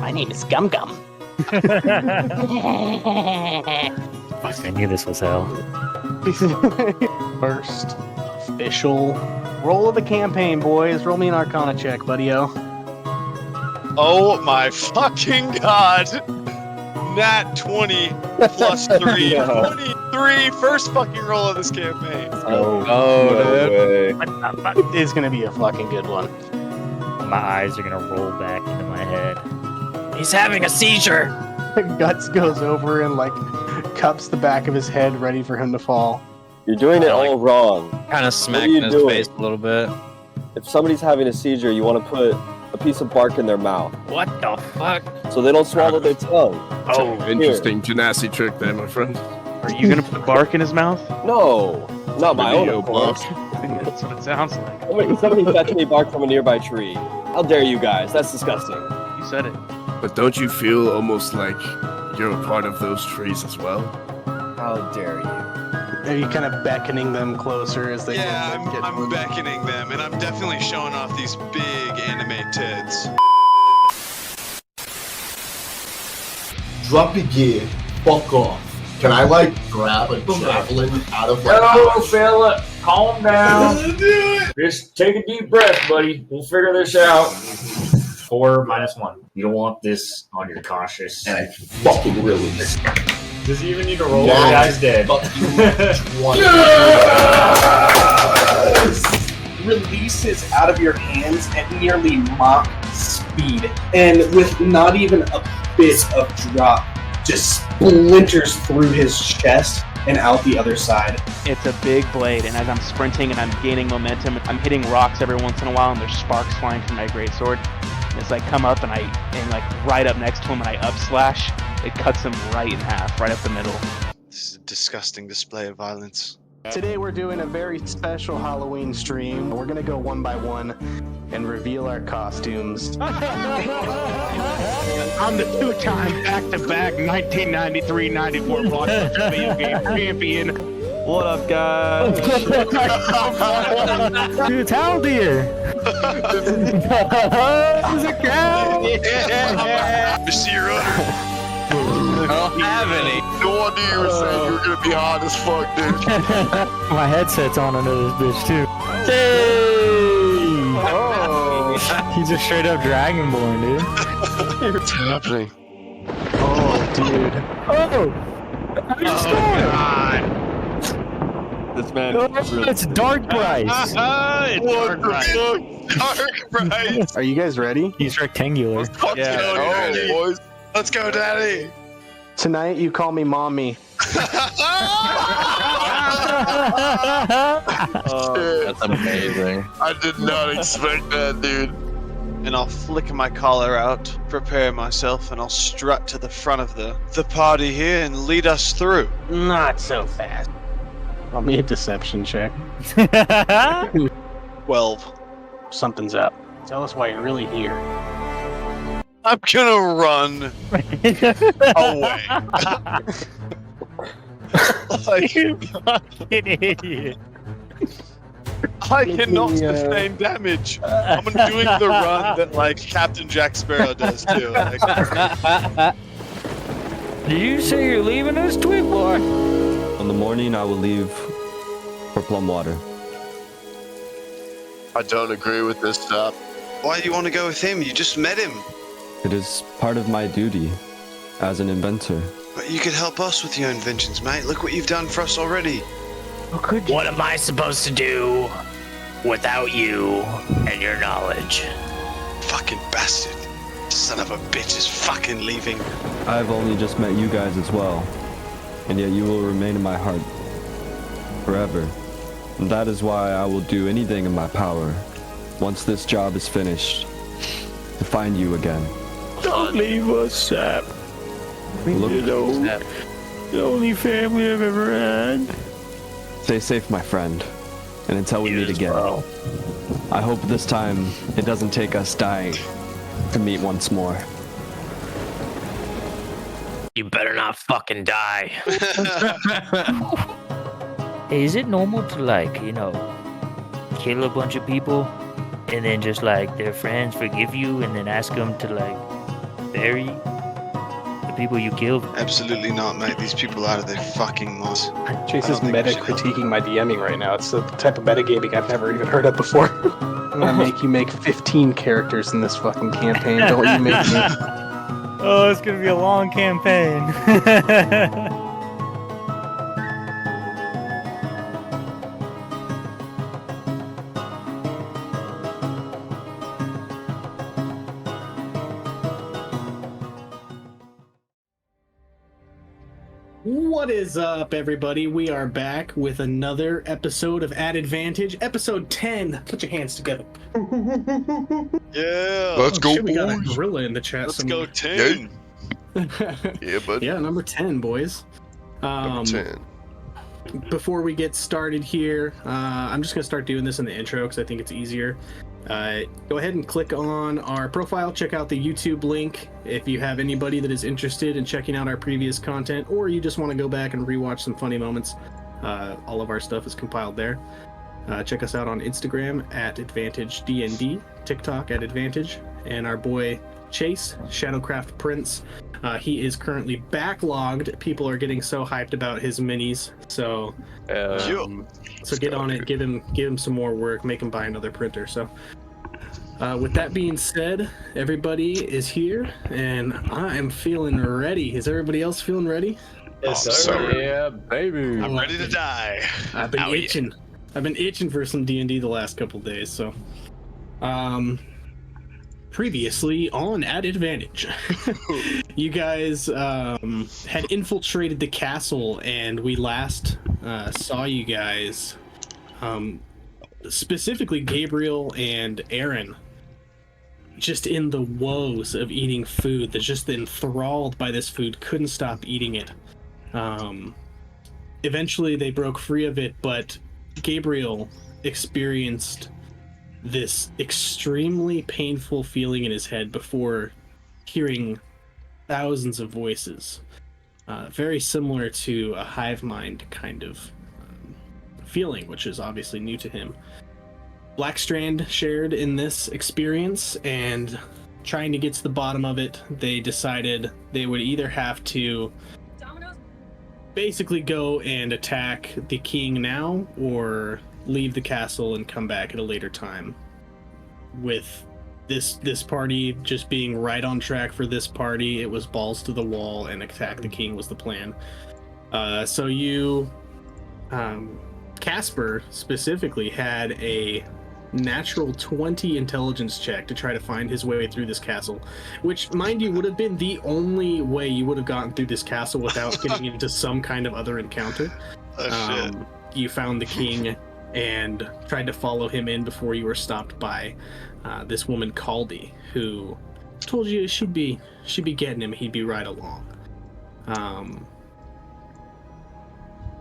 My name is Gum Gum. I knew this was hell. First official roll of the campaign, boys. Roll me an Arcana check, buddy-o. Oh my fucking god! Nat 20 plus 3. 23! First fucking roll of this campaign. Oh, no way. What the fuck? It's gonna be a fucking good one. My eyes are gonna roll back into my head. He's having a seizure! Guts goes over and, like, cups the back of his head, ready for him to fall. You're doing it all wrong. Kind of What are smacked you in his doing? face a little bit. If somebody's having a seizure, you want to put a piece of bark in their mouth What the fuck? so they don't swallow their tongue. Oh, Interesting Genasi trick there, my friend. Are you gonna put bark in his mouth? No, not my own, of course. That's what it sounds like. Somebody fetch me bark from a nearby tree. How dare you guys? That's disgusting. You said it. But don't you feel almost like you're a part of those trees as well? How dare you? Are you kind of beckoning them closer as they Yeah, get I'm beckoning them, and I'm definitely showing off these big anime tits. Drop your gear. Fuck off. Can I, like, grab a javelin out of my Hello, pouch? fella. Calm down. Just take a deep breath, buddy. We'll figure this out. 4 minus 1. You don't want this on your conscious. And I fucking really missed it. Does he even need to roll? That The guy's dead. Fucking 20. Releases out of your hands at nearly Mach speed, and with not even a bit of drop, just splinters through his chest and out the other side. It's a big blade, and as I'm sprinting and I'm gaining momentum, I'm hitting rocks every once in a while, and there's sparks flying from my greatsword. And as I come up and like right up next to him and I up slash, it cuts him right in half, right up the middle. This is a disgusting display of violence. Today we're doing a very special Halloween stream. We're gonna go one by one and reveal our costumes. I'm the two-time back-to-back 1993-94 blockbuster video game champion. What up, guys? dude, it's Haldir! It's a cow! Messira. I don't have any. No wonder you were saying you were gonna be hard as fuck, dude. My headset's on under this bitch, too. Hey! Oh, He's a straight up Dragonborn, dude. What's happening? oh, dude. Oh! This man It's Dark Bryce! It's Dark Bright. Dark Bright. Are you guys ready? He's rectangular. Fuck Yeah. yeah, Oh. boys. Let's go, Daddy. Tonight you call me mommy. That's amazing. I did not expect that, dude. And I'll flick my collar out, prepare myself, and I'll strut to the front of the party here and lead us through. Not so fast. Roll me a deception check. 12. Something's up. Tell us why you're really here. I'm gonna run away. Like, Fucking idiot. I cannot sustain damage. I'm doing the run that, like, Captain Jack Sparrow does, too. Like, Did you say you're leaving us, Twig Boy? In the morning, I will leave for Plumwater. I don't agree with this stuff. why do you want to go with him? You just met him. It is part of my duty as an inventor. But you could help us with your inventions, mate. Look what you've done for us already. What am I supposed to do without you and your knowledge? Fucking bastard. Son of a bitch is fucking leaving. I've only just met you guys as well, and yet you will remain in my heart forever. And that is why I will do anything in my power, once this job is finished, to find you again. Don't leave us, Sap. Look, The only family I've ever had. stay safe, my friend, and until we meet again, I hope this time it doesn't take us dying to meet once more. You better not fucking die. Hey, is it normal to, like, you know, kill a bunch of people and then just, like, their friends forgive you and then ask them to, like, bury the people you killed? Absolutely not, mate. These people out of their fucking moss. Chase I don't is think meta we should help. critiquing my DMing right now. It's the type of metagaming I've never even heard of before. I'm gonna make you make 15 characters in this fucking campaign. Don't you make me. Oh, it's gonna be a long campaign. What is up, everybody? We are back with another episode of At Advantage, episode 10. Put your hands together. Yeah. Let's go, Shit, we got a boys. gorilla in the chat Let's somewhere. go 10. Yeah, bud. Yeah, number 10, boys. Number 10. Before we get started here, I'm just going to start doing this in the intro because I think it's easier. Go ahead and click on our profile, check out the YouTube link if you have anybody that is interested in checking out our previous content, or you just want to go back and rewatch some funny moments. All of our stuff is compiled there. Check us out on Instagram at AdvantageDND, TikTok at Advantage, and our boy Chase, Shadowcraft Prince. He is currently backlogged. People are getting so hyped about his minis, so so get on it, give him some more work, make him buy another printer. So with that being said, everybody is here and I am feeling ready. Is everybody else feeling ready? Yes, sir. Yeah, baby. I'm ready to die. I've been Oh, yeah. itching. I've been itching for some D&D the last couple days. So previously on At Advantage, you guys had infiltrated the castle, and we last saw you guys, specifically Gabriel and Aaron, just in the woes of eating food. They're just enthralled by this food, couldn't stop eating it. Eventually they broke free of it, but Gabriel experienced this extremely painful feeling in his head before hearing thousands of voices, very similar to a hive mind kind of feeling, which is obviously new to him. Blackstrand shared in this experience, and trying to get to the bottom of it, they decided they would either have to basically go and attack the king now, or leave the castle and come back at a later time. With this party just being right on track for this party, it was balls to the wall and attack the king was the plan. So you, Casper specifically, had a natural 20 intelligence check to try to find his way through this castle, which, mind you, would have been the only way you would have gotten through this castle without getting into some kind of other encounter. Oh, shit. You found the king and tried to follow him in before you were stopped by this woman Caldy, who told you she'd be getting him, he'd be right along.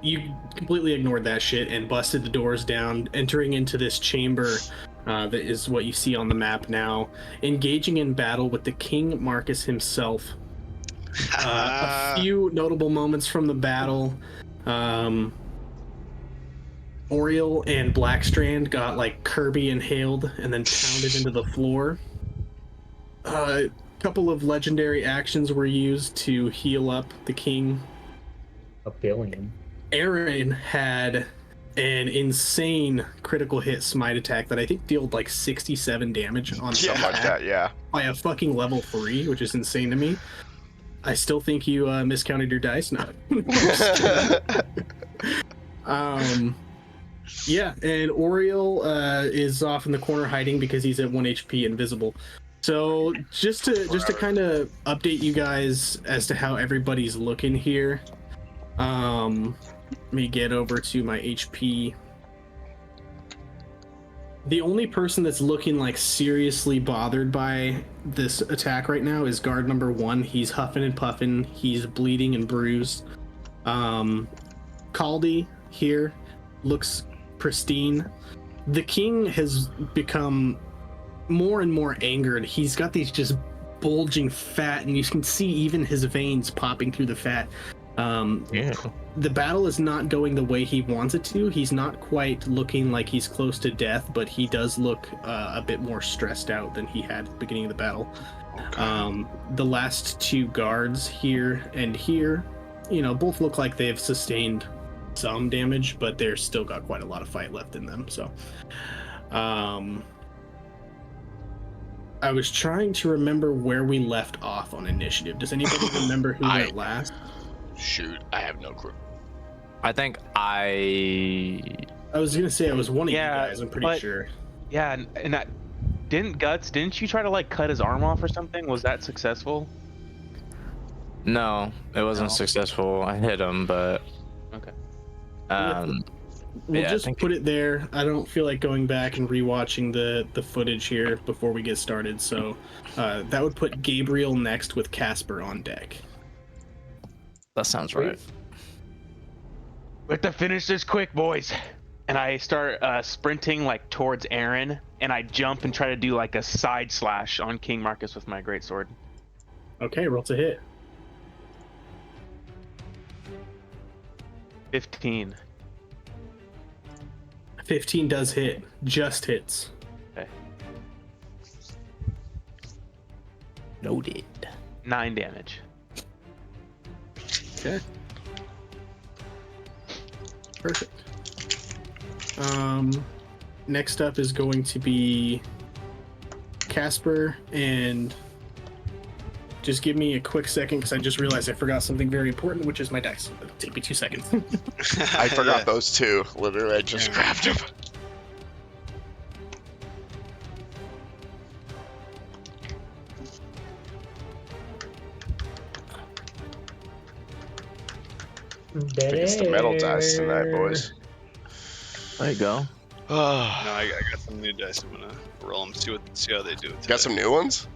You completely ignored that shit and busted the doors down, entering into this chamber that is what you see on the map now, engaging in battle with the King Marcus himself. A few notable moments from the battle. Oriel and Blackstrand got like Kirby inhaled and then pounded into the floor. A couple of legendary actions were used to heal up the king. A billion. Aaron had an insane critical hit smite attack that I think dealt like 67 damage on Something like that, yeah. by a fucking level 3, which is insane to me. I still think you miscounted your dice. No. Yeah, and Oriel is off in the corner hiding because he's at 1 HP invisible. So just to kind of update you guys as to how everybody's looking here. Let me get over to my HP. The only person that's looking like seriously bothered by this attack right now is guard number 1. He's huffing and puffing. He's bleeding and bruised. Caldy here looks pristine. The king has become more and more angered. He's got these just bulging fat, and you can see even his veins popping through the fat. The battle is not going the way he wants it to. He's not quite looking like he's close to death, but he does look a bit more stressed out than he had at the beginning of the battle. The last two guards here and here, you know, both look like they've sustained some damage, but they're still got quite a lot of fight left in them. So, I was trying to remember where we left off on initiative. Does anybody remember who went last? Shoot, I have no clue. I think I was gonna say it was one of you guys. I'm pretty sure. Yeah, and that didn't you try to like cut his arm off or something? Was that successful? No, it wasn't successful. I hit him, but okay. We'll just put it there. I don't feel like going back and rewatching the footage here before we get started. So that would put Gabriel next with Casper on deck. That sounds right. We have to finish this quick, boys. And I start sprinting like towards Aaron, and I jump and try to do like a side slash on King Marcus with my greatsword. Okay, roll to hit. 15. 15 does hit. Just hits. Okay. Noted. 9 damage. Okay. Perfect. Next up is going to be Casper, and just give me a quick second because I just realized I forgot something very important, which is my dice. It'll take me 2 seconds. I forgot those two. Literally, I just grabbed them. It's the metal dice tonight, boys. There you go. No, I got some new dice. I'm gonna roll them, see how they do it. Got some new ones?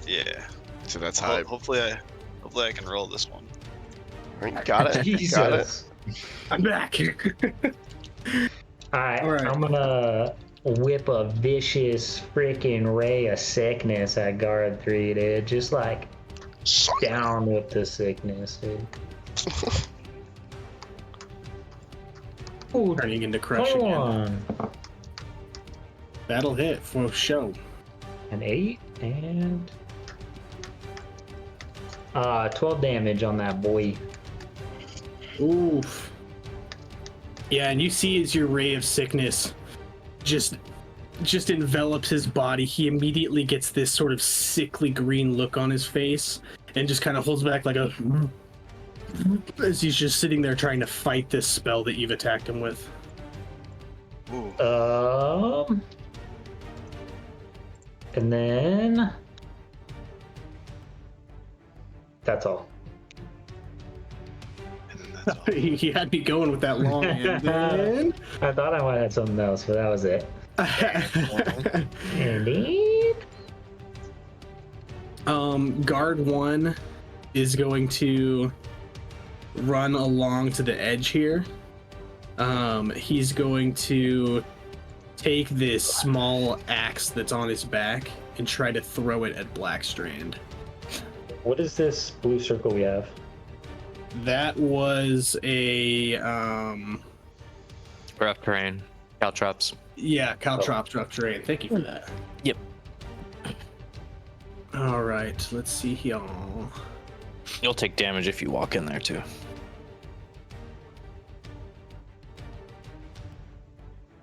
Yeah. So that's hype. Hopefully I can roll this one. Got it. Jesus. Got it. I'm back. Alright, I'm gonna whip a vicious freaking ray of sickness at guard 3, dude. Just like down with the sickness, dude. Ooh, turning into crush Come again. on. That'll hit for show. An 8 and 12 damage on that boy. Oof. Yeah, and you see as your ray of sickness just envelops his body, he immediately gets this sort of sickly green look on his face and just kind of holds back like a as he's just sitting there trying to fight this spell that you've attacked him with. And then that's all. He had me going with that long and then I thought I might have something else, but that was it. Indeed. Guard 1 is going to run along to the edge here. He's going to take this small axe that's on his back and try to throw it at Blackstrand. What is this blue circle we have? That was a Rough terrain. Caltrops. yeah, Caltrops rough terrain. Thank you for that. Yep. All right, let's see here. You'll take damage if you walk in there too.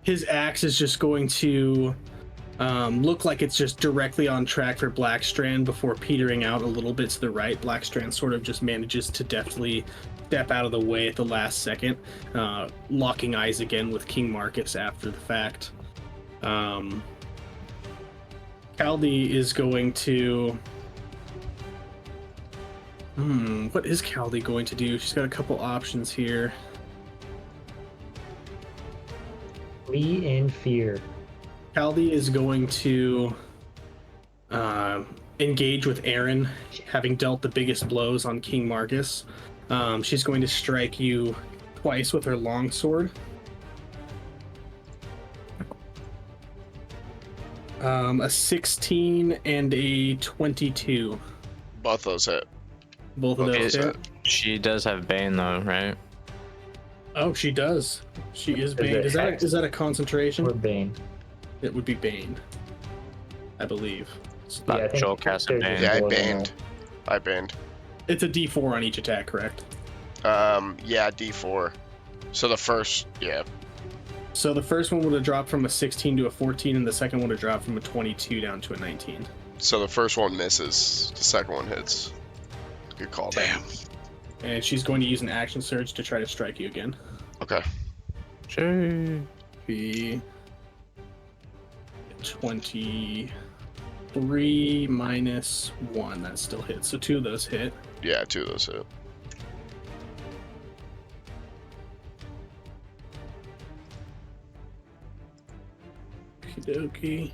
His axe is just going to look like it's just directly on track for Blackstrand before petering out a little bit to the right. Blackstrand sort of just manages to deftly step out of the way at the last second, locking eyes again with King Marcus after the fact. Caldi is going to... what is Caldi going to do? She's got a couple options here. Flee in fear. Caldi is going to engage with Aaron, having dealt the biggest blows on King Marcus. She's going to strike you twice with her longsword. A 16 and a 22. Both those hit. Both of those hit. She does have Bane though, right? Oh, she does. She is Bane. Is that a concentration? Or Bane. It would be Bane, I believe. Yeah, I think Joel cast a ban. Yeah, I banned. It's a D4 on each attack, correct? Yeah, D4. So the first, yeah. So the first one would have dropped from a 16 to a 14, and the second would have dropped from a 22 down to a 19. So the first one misses, the second one hits. Good call. Damn. And she's going to use an action surge to try to strike you again. Okay. Sure. Be 23 minus 1. That still hits. So 2 of those hit. Yeah, 2 of those hit. Okie dokie.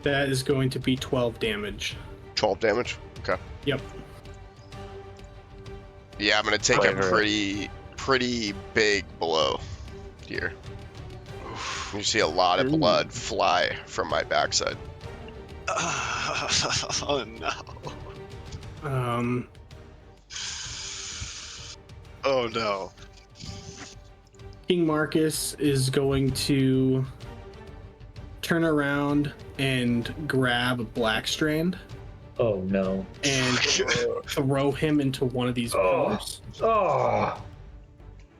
That is going to be 12 damage. 12 damage? Okay. Yep. Yeah, I'm gonna take a pretty big blow here. You see a lot of blood fly from my backside. Oh no. Oh no. King Marcus is going to turn around and grab Blackstrand. Oh no. And throw him into one of these pillars. Oh.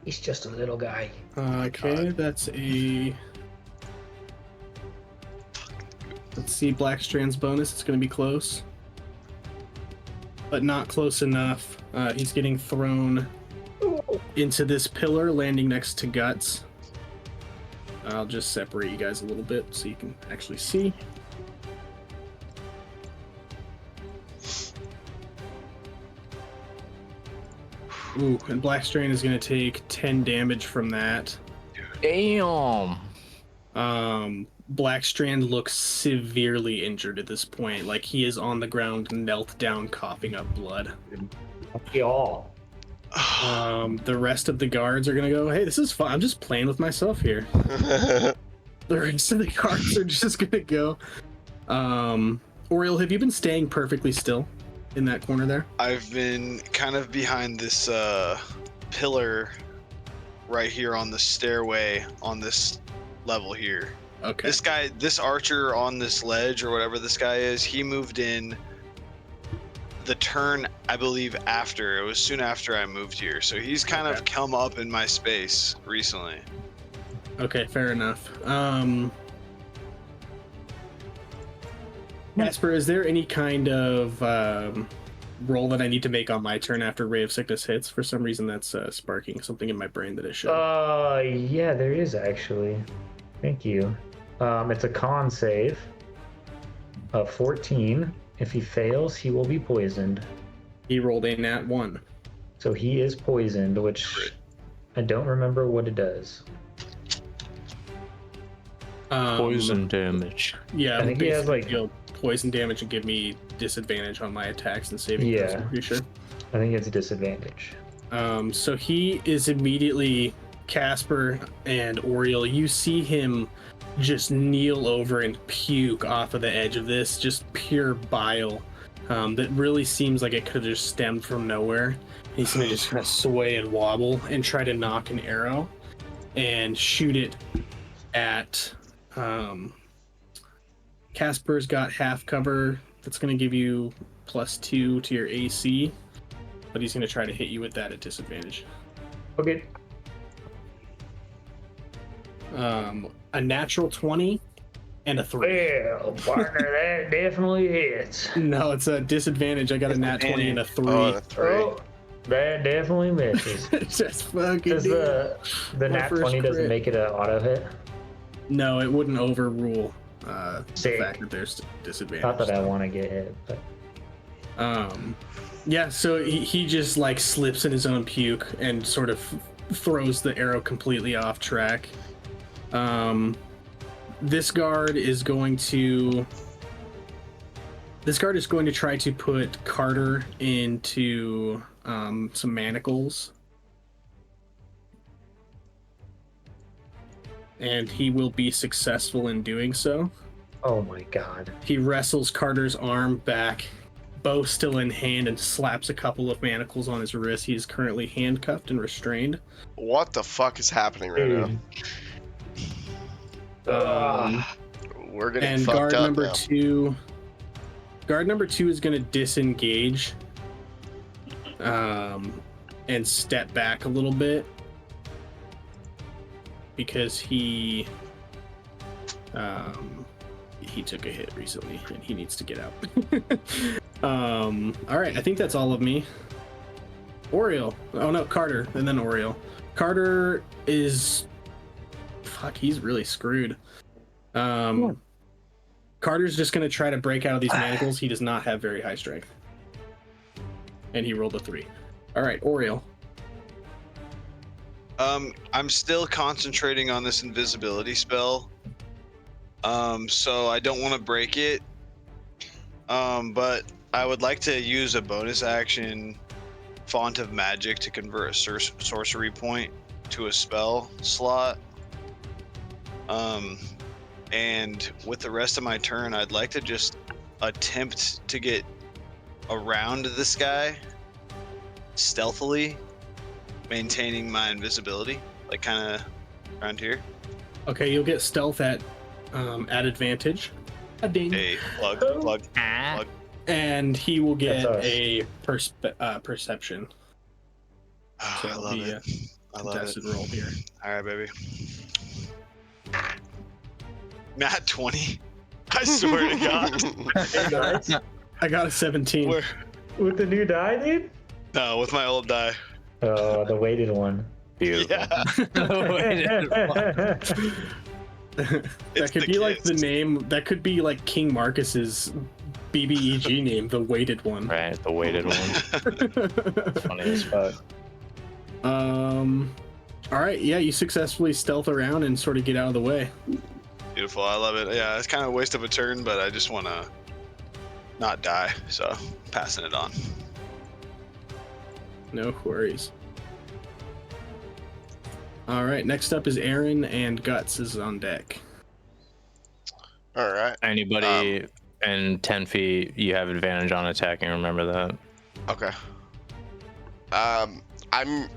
He's just a little guy. Okay, that's a... Let's see, Blackstrand's bonus. It's going to be close. But not close enough. He's getting thrown into this pillar, landing next to Guts. I'll just separate you guys a little bit so you can actually see. Ooh, and Blackstrand is going to take 10 damage from that. Damn. Blackstrand looks severely injured at this point. Like, he is on the ground, knelt down, coughing up blood. Y'all. The rest of the guards are gonna go, hey, this is fun. I'm just playing with myself here. The rest of the guards are just gonna go. Oriel, have you been staying perfectly still in that corner there? I've been kind of behind this pillar right here on the stairway on this level here. Okay. This archer on this ledge or whatever this guy is, he moved in the turn, I believe, after. It was soon after I moved here. So he's kind of come up in my space recently. Okay, fair enough. Jasper, is there any kind of roll that I need to make on my turn after Ray of Sickness hits? For some reason, that's sparking something in my brain that it should. Yeah, there is actually. Thank you. It's a con save of 14. If he fails, he will be poisoned. He rolled a nat 1. So he is poisoned, which I don't remember what it does. Poison damage. Yeah, I think he has like deal poison damage and give me disadvantage on my attacks and saving throws. Yeah. I'm pretty sure. I think it's a disadvantage. So he is immediately, Casper and Oriel, you see him just kneel over and puke off of the edge of this, just pure bile that really seems like it could have just stemmed from nowhere. He's gonna just kind of sway and wobble and try to knock an arrow and shoot it at Casper's got half cover. That's gonna give you +2 to your AC, but he's gonna try to hit you with that at disadvantage. Okay. A natural 20 and a 3. Well, partner, that definitely hits. No, it's a disadvantage. I got a nat 20 and a 3. Oh, that definitely misses. Just fucking. Does the nat 20 doesn't make it an auto hit? No, it wouldn't overrule the fact that there's disadvantage. Not that I want to get hit, but. Yeah, so he just like slips in his own puke and sort of throws the arrow completely off track. This guard is going to try to put Carter into some manacles, and he will be successful in doing so. Oh my god. He wrestles Carter's arm back bow still in hand and slaps a couple of manacles on his wrist. He is currently handcuffed and restrained. What the fuck is happening right now? We're getting and fucked guard up number now. 2. Guard number 2 is going to disengage, and step back a little bit because he took a hit recently and he needs to get out. All right, I think that's all of me. Oriole. Oh no, Carter, and then Oriole. Carter is he's really screwed. Carter's just gonna try to break out of these manacles. He does not have very high strength, and he rolled a 3. All right, Oriole. I'm still concentrating on this invisibility spell. So I don't want to break it. But I would like to use a bonus action, Font of Magic, to convert a sorcery point to a spell slot. And with the rest of my turn, I'd like to just attempt to get around this guy stealthily, maintaining my invisibility, like kind of around here. Okay, you'll get stealth at advantage. A ding. Hey, plug. And he will get That's us. a perception. Oh, So I it'll love be it. a I love contested it. roll here. All right, baby. Nat 20. I swear to God. Hey, guys, I got a 17. Where? with the new die, dude? No, with my old die. Oh, the weighted one. Beautiful. Yeah. That could be like the name. That could be like King Marcus's BBEG name, the weighted one. Right, the weighted one. Funny as fuck. All right, yeah, you successfully stealth around and sort of get out of the way. Beautiful. I love it. Yeah, it's kind of a waste of a turn, but I just want to not die, so passing it on. No worries. All right, next up is Aaron, and Guts is on deck. All right. Anybody in 10 feet, you have advantage on attacking. Remember that. Okay. I'm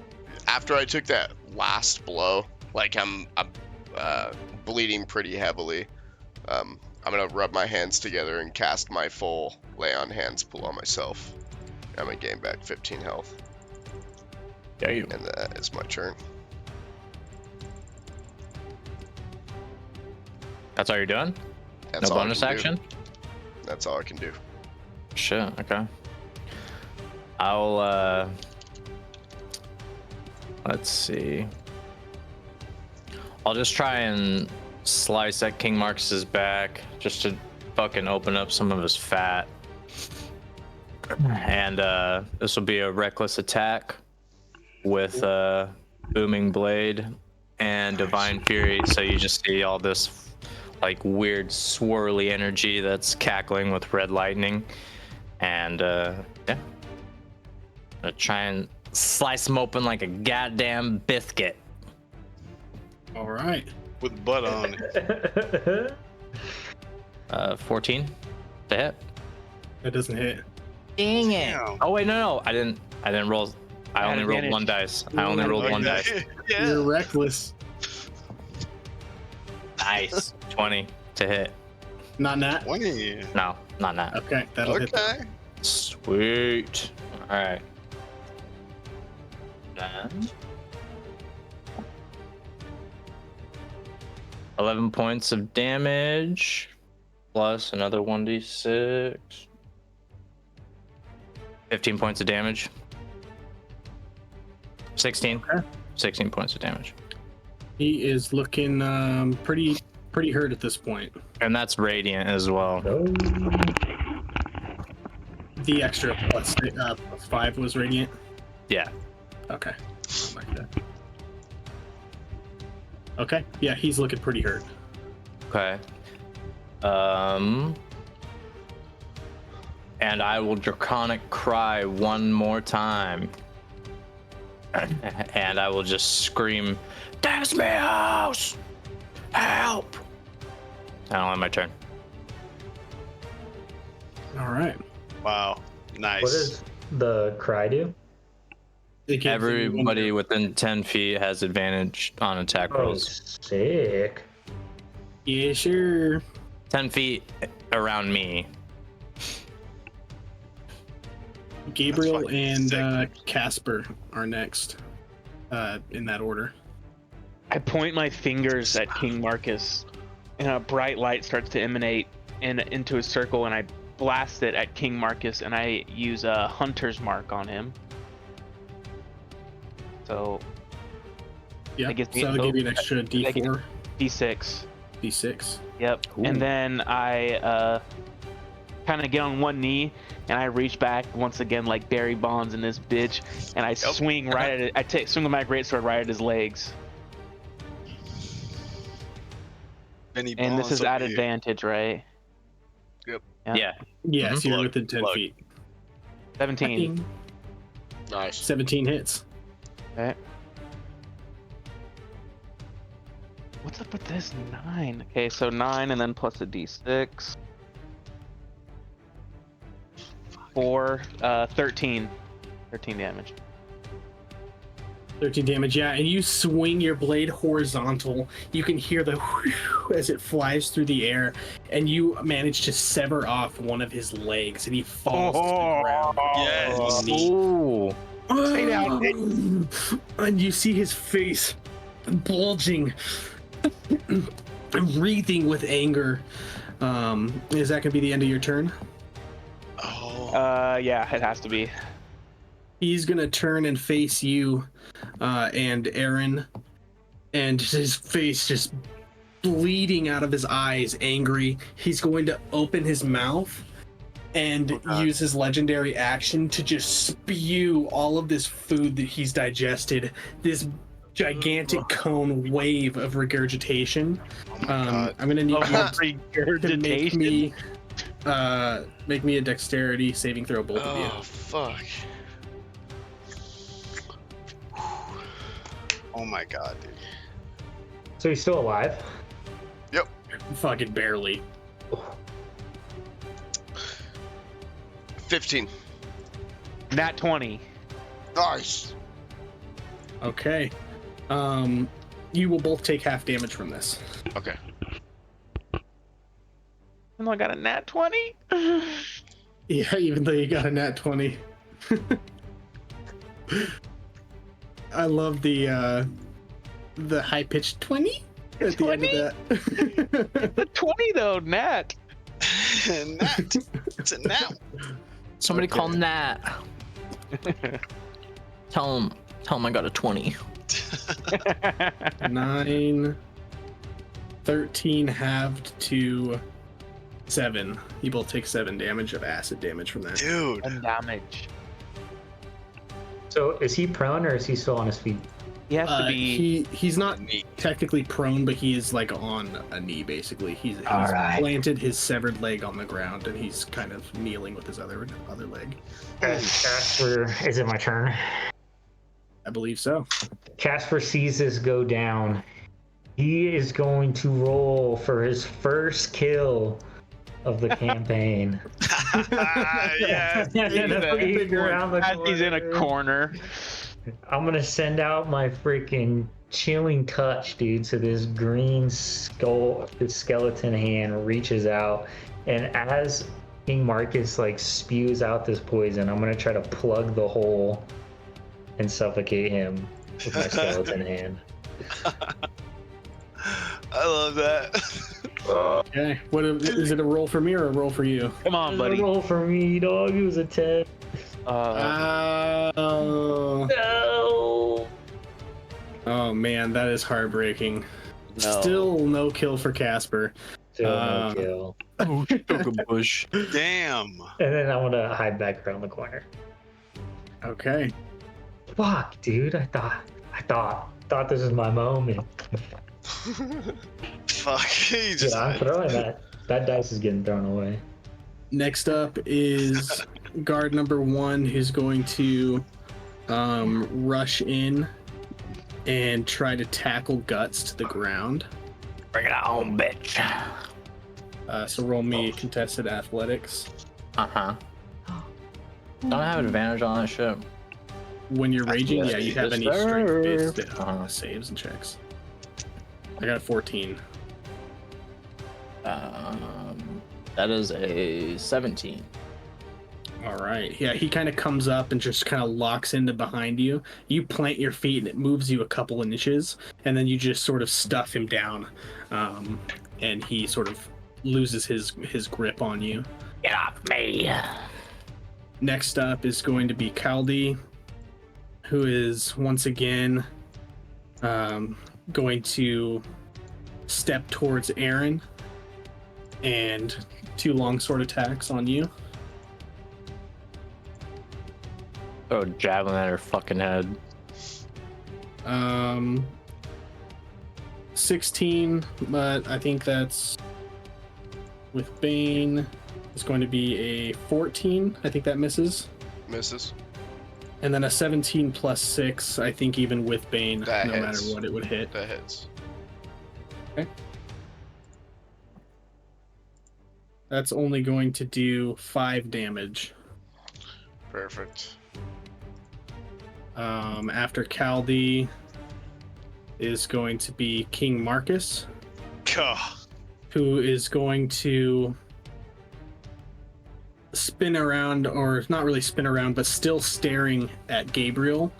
after I took that last blow, like I'm bleeding pretty heavily. I'm gonna rub my hands together and cast my full lay on hands pull on myself. I'm gonna gain back 15 health. Yeah, you. And that is my turn. That's all you're doing? That's No all I bonus can do. action? That's all I can do. Shit, okay. I'll, let's see. I'll just try and slice at King Marcus's back just to fucking open up some of his fat. And this will be a reckless attack with Booming Blade and Divine Fury. So you just see all this like weird swirly energy that's cackling with red lightning. And yeah, I'm gonna try and slice him open like a goddamn biscuit. All right. With butt on it. 14 to hit. That doesn't hit. Dang it! Oh wait, no, I didn't roll. I only rolled advantage. one dice. I only rolled one dice. You're reckless. Nice. 20 to hit. Not Nat? 20. No, not that. Okay, that'll hit. Okay. Sweet. All right. And 11 points of damage plus another 1d6. 15 points of damage. 16. 16 points of damage. He is looking pretty hurt at this point. And that's radiant as well. The extra plus 5 was radiant. Yeah. Okay. Like that. Okay. Yeah, he's looking pretty hurt. Okay. And I will Draconic Cry one more time. And I will just scream, Desmios! Help! I don't have my turn. All right. Wow. Nice. What does the cry do? Everybody within 10 feet has advantage on attack Oh, rolls. sick. Yeah, sure. 10 feet around me. Gabriel and sick. Casper are next, in that order. I point my fingers at King Marcus, and a bright light starts to emanate into a circle, and I blast it at King Marcus, and I use a hunter's mark on him. So Yeah, I guess so that'll give you an extra D4, D6. D6. Yep. Ooh. And then I kind of get on one knee, and I reach back once again like Barry Bonds in this bitch, and I swing right at it. I swing with my greatsword right at his legs. Benny And this Bonds is up at here. advantage, right? Yep. Yeah. Yes, you're Look, within 10 look. feet. 17. Nice. 17 hits. Okay. What's up with this 9? Okay, so 9 and then plus a d6. 4, 13. 13 damage. 13 damage, yeah, and you swing your blade horizontal. You can hear the whoosh as it flies through the air, and you manage to sever off one of his legs, and he falls to the ground. Yes. Ooh. Stay down. And you see his face bulging, wreathing with anger. Is that gonna be the end of your turn? Oh. Yeah, it has to be. He's gonna turn and face you, and Aaron, and his face just bleeding out of his eyes, angry. He's going to open his mouth and use his legendary action to just spew all of this food that he's digested. This gigantic cone wave of regurgitation. I'm gonna need you to make me a dexterity saving throw, both of you. Oh, fuck. Oh my god, dude. So he's still alive? Yep. Fucking barely. 15. Nat 20. Nice. Okay. You will both take half damage from this. Okay. And I got a nat 20. Yeah, even though you got a nat 20. I love the high-pitched 20 at the end of that. The 20 though, nat. Nat. It's a nat. Somebody call Nat. Tell him I got a 20. 9, 13 halved to 7. You both take 7 damage of acid damage from that. Dude. And damage. So is he prone or is he still on his feet? He has to be. He's not technically prone, but he is like on a knee basically. He's Alright. planted his severed leg on the ground and he's kind of kneeling with his other leg. Casper, is it my turn? I believe so. Casper sees this go down. He is going to roll for his first kill of the campaign. Yeah. Peek around the As he's in a corner. I'm gonna send out my freaking chilling touch, dude. So this green skull, this skeleton hand reaches out, and as King Marcus like spews out this poison, I'm gonna try to plug the hole and suffocate him with my skeleton hand. I love that. Okay. What is it, a roll for me or a roll for you? Come on, buddy. Roll for me, dog. It was a 10. No. Oh man, that is heartbreaking. No. Still no kill for Casper. Still no kill. Oh, bush. Damn. And then I'm gonna hide back around the corner. Okay. Fuck, dude. I thought this was my moment. Fuck. He just Yeah, I'm throwing that. That dice is getting thrown away. Next up is guard number 1, who's going to rush in and try to tackle Guts to the ground. Bring it on, bitch. So roll me contested athletics. Uh-huh. Don't I have advantage on that shit? When you're raging, Yes, yeah, you have yes, any sir. strength-based saves and checks. I got a 14. That is a 17. All right. Yeah, he kind of comes up and just kind of locks into behind you. You plant your feet and it moves you a couple inches, and then you just sort of stuff him down, and he sort of loses his grip on you. Get off me. Next up is going to be Kaldi, who is once again going to step towards Aaron and 2 longsword attacks on you. Throw a javelin at her fucking head. 16, but I think that's with Bane. It's going to be a 14. I think that misses. Misses. And then a 17 plus 6. I think even with Bane, That no hits. matter what, it would hit. That hits. Okay. That's only going to do 5 damage. Perfect. After Kaldi is going to be King Marcus, who is going to spin around, or not really spin around, but still staring at Gabriel.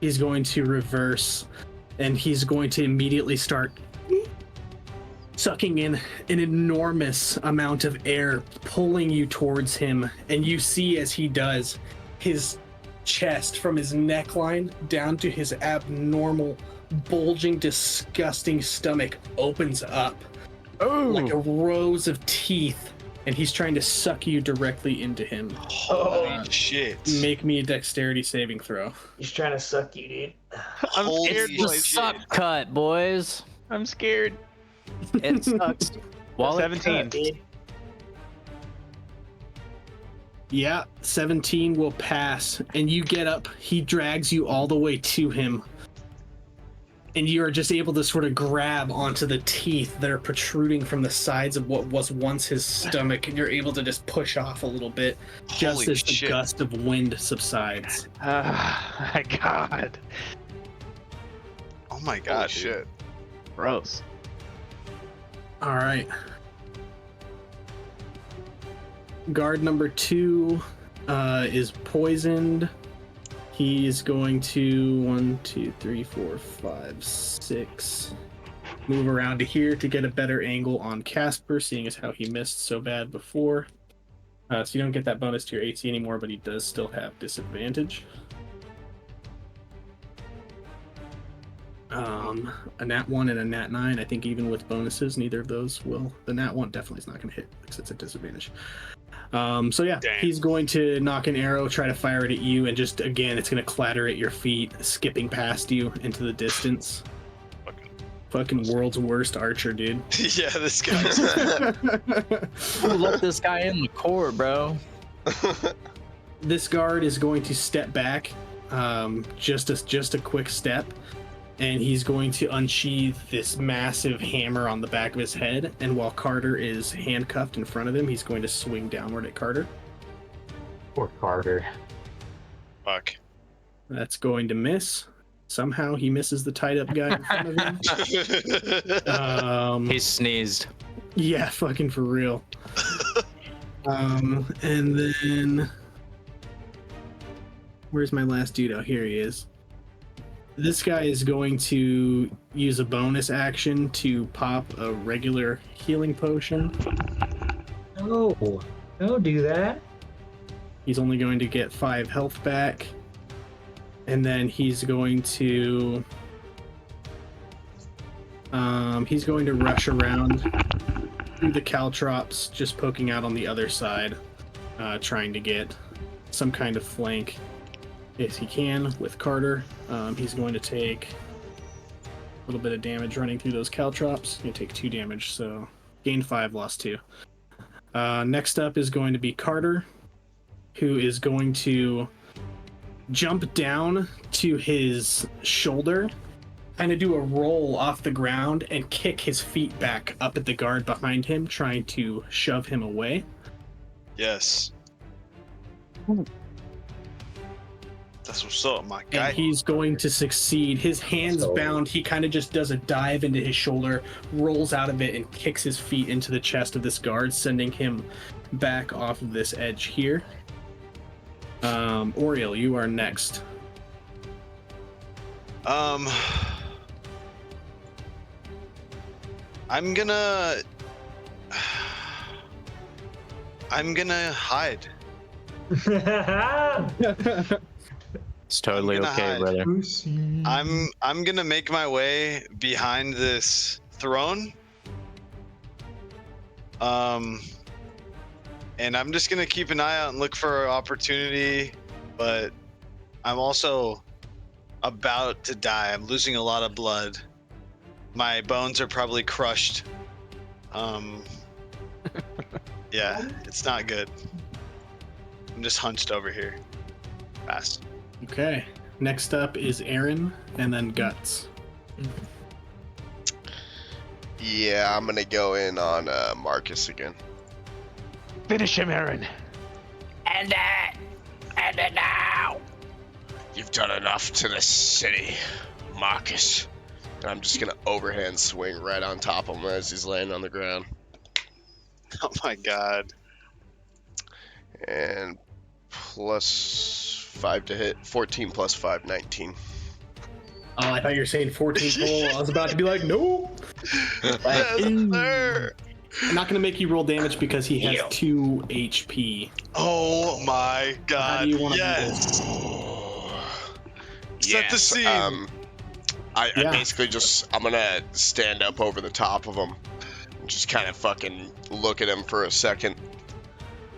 He's going to reverse, and he's going to immediately start sucking in an enormous amount of air, pulling you towards him. And you see as he does, his chest from his neckline down to his abnormal, bulging, disgusting stomach opens up like a rows of teeth, and he's trying to suck you directly into him. Holy shit. Make me a dexterity saving throw. He's trying to suck you, dude. I'm scared. Holy Just suck cut, boys. I'm scared. It sucks. While it 17. cuts. Yeah, 17 will pass, and you get up. He drags you all the way to him, and you are just able to sort of grab onto the teeth that are protruding from the sides of what was once his stomach, and you're able to just push off a little bit just Holy as the shit. gust of wind subsides. My God. Oh my god, Holy dude. shit. Gross. All right. Guard number 2 is poisoned. He is going to 1, 2, 3, 4, 5, 6 move around to here to get a better angle on Casper, seeing as how he missed so bad before. So you don't get that bonus to your AC anymore, but he does still have disadvantage. A nat 1 and a nat 9. I think even with bonuses, neither of those will. The nat 1 definitely is not going to hit because it's a disadvantage. So yeah, Damn. he's going to knock an arrow, try to fire it at you, and just again, it's going to clatter at your feet, skipping past you into the distance. Fucking world's worst archer, dude. Yeah, this guy's. Who let this guy in the core, bro? This guard is going to step back, just a quick step, and he's going to unsheath this massive hammer on the back of his head. And while Carter is handcuffed in front of him, he's going to swing downward at Carter. Poor Carter. Fuck. That's going to miss. Somehow he misses the tied up guy in front of him. He sneezed. Yeah, fucking for real. And then where's my last dude? Oh, here he is. This guy is going to use a bonus action to pop a regular healing potion. No, don't do that. He's only going to get 5 health back. And then he's going to rush around through the caltrops, just poking out on the other side, trying to get some kind of flank if he can with Carter. He's going to take a little bit of damage running through those caltrops. He's going to take 2 damage, so gained 5, lost 2. Next up is going to be Carter, who is going to jump down to his shoulder, kind of do a roll off the ground, and kick his feet back up at the guard behind him, trying to shove him away. Yes. That's what's up, my guy. And he's going to succeed. His hands bound. He kind of just does a dive into his shoulder, rolls out of it, and kicks his feet into the chest of this guard, sending him back off of this edge here. Oriel, you are next. I'm gonna hide. It's totally gonna okay, hide. brother. I'm gonna make my way behind this throne. And I'm just gonna keep an eye out and look for an opportunity, but I'm also about to die. I'm losing a lot of blood. My bones are probably crushed. Yeah, it's not good. I'm just hunched over here. Fast. Okay. Next up is Aaron, and then Guts. Yeah, I'm gonna go in on Marcus again. Finish him, Aaron. End it! End it now! You've done enough to this city, Marcus. And I'm just gonna overhand swing right on top of him as he's laying on the ground. Oh my god. And plus 5 to hit. 14 plus 5, 19. Oh, I thought you were saying 14 total. I was about to be like, no. Yes, sir. I'm not going to make you roll damage because he has 2 HP. Oh my god. How do you want to do yes. this? Set the scene. I basically I'm gonna stand up over the top of him and just kind of fucking look at him for a second.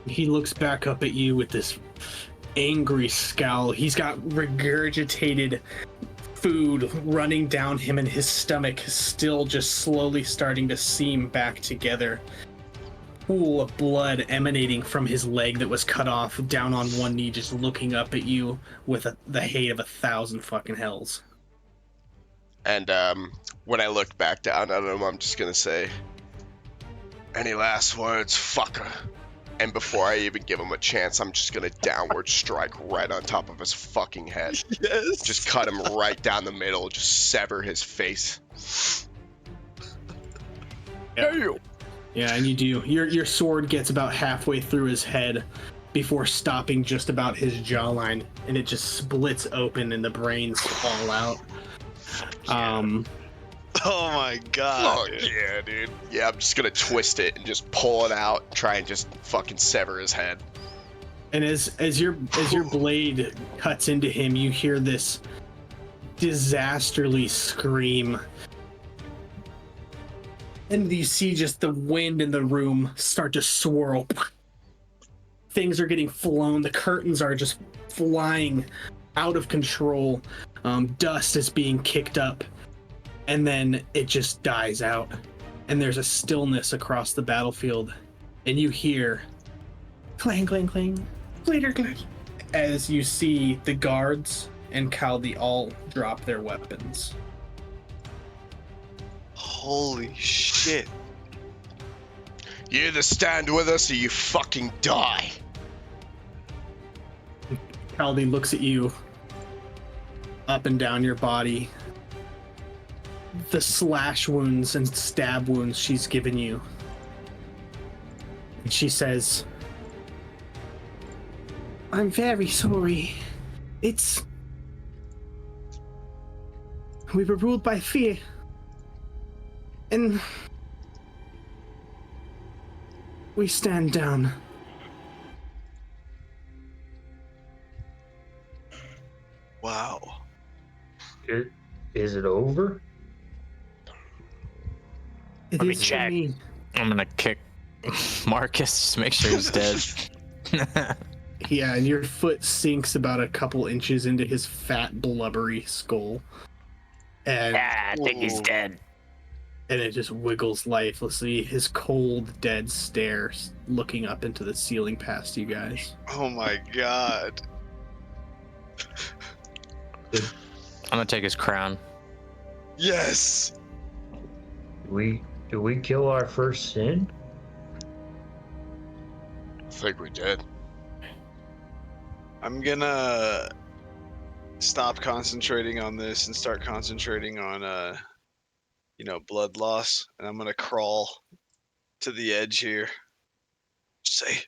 He looks back up at you with this angry scowl. He's got regurgitated food running down him, and his stomach is still just slowly starting to seam back together. Pool of blood emanating from his leg that was cut off, down on one knee, just looking up at you with the hate of 1,000 fucking hells. And when I look back down at him, I'm just gonna say, "Any last words, fucker?" And before I even give him a chance, I'm just gonna downward strike right on top of his fucking head. Yes. Just cut him right down the middle, just sever his face. Yeah, and you do. Your sword gets about halfway through his head before stopping just about his jawline, and it just splits open and the brains fall out. Oh my god. Oh yeah, dude. Yeah, I'm just gonna twist it and just pull it out, try and just fucking sever his head. And as your blade cuts into him, you hear this disasterly scream. And you see just the wind in the room start to swirl. Things are getting flown. The curtains are just flying out of control. Dust is being kicked up. And then it just dies out. And there's a stillness across the battlefield. And you hear clang, clang, clang, clatter, clatter, as you see the guards and Kaldi all drop their weapons. Holy shit. You either stand with us or you fucking die. Kaldi looks at you up and down your body. The slash wounds and stab wounds she's given you. And she says, "I'm very sorry. We were ruled by fear. And we stand down." Wow. Is it over? It Let me is for check. me. I'm gonna kick Marcus to make sure he's dead. Yeah, and your foot sinks about a couple inches into his fat, blubbery skull. And I think he's dead. And it just wiggles lifelessly, his cold, dead stare looking up into the ceiling past you guys. Oh my god. I'm gonna take his crown. Yes. Do we kill our first sin? I think we did. I'm gonna stop concentrating on this and start concentrating on blood loss, and I'm gonna crawl to the edge here. Say,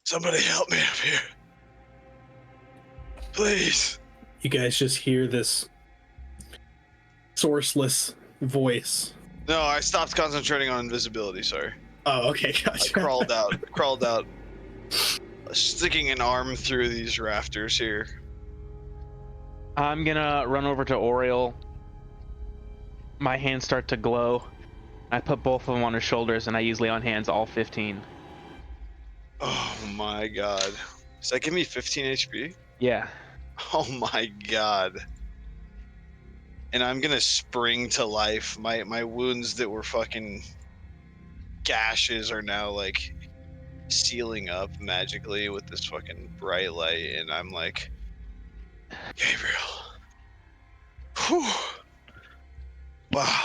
somebody help me up here, please. You guys just hear this sourceless voice. No, I stopped concentrating on invisibility. Sorry. Oh, okay, gotcha. I crawled out, sticking an arm through these rafters here. I'm gonna run over to Oriole. My hands start to glow. I put both of them on his shoulders, and I use lay on hands all 15. Oh my god. Does that give me 15 HP? Yeah. Oh my god. And I'm gonna spring to life. My wounds that were fucking gashes are now like sealing up magically with this fucking bright light, and I'm like, Gabriel. Whew. Wow.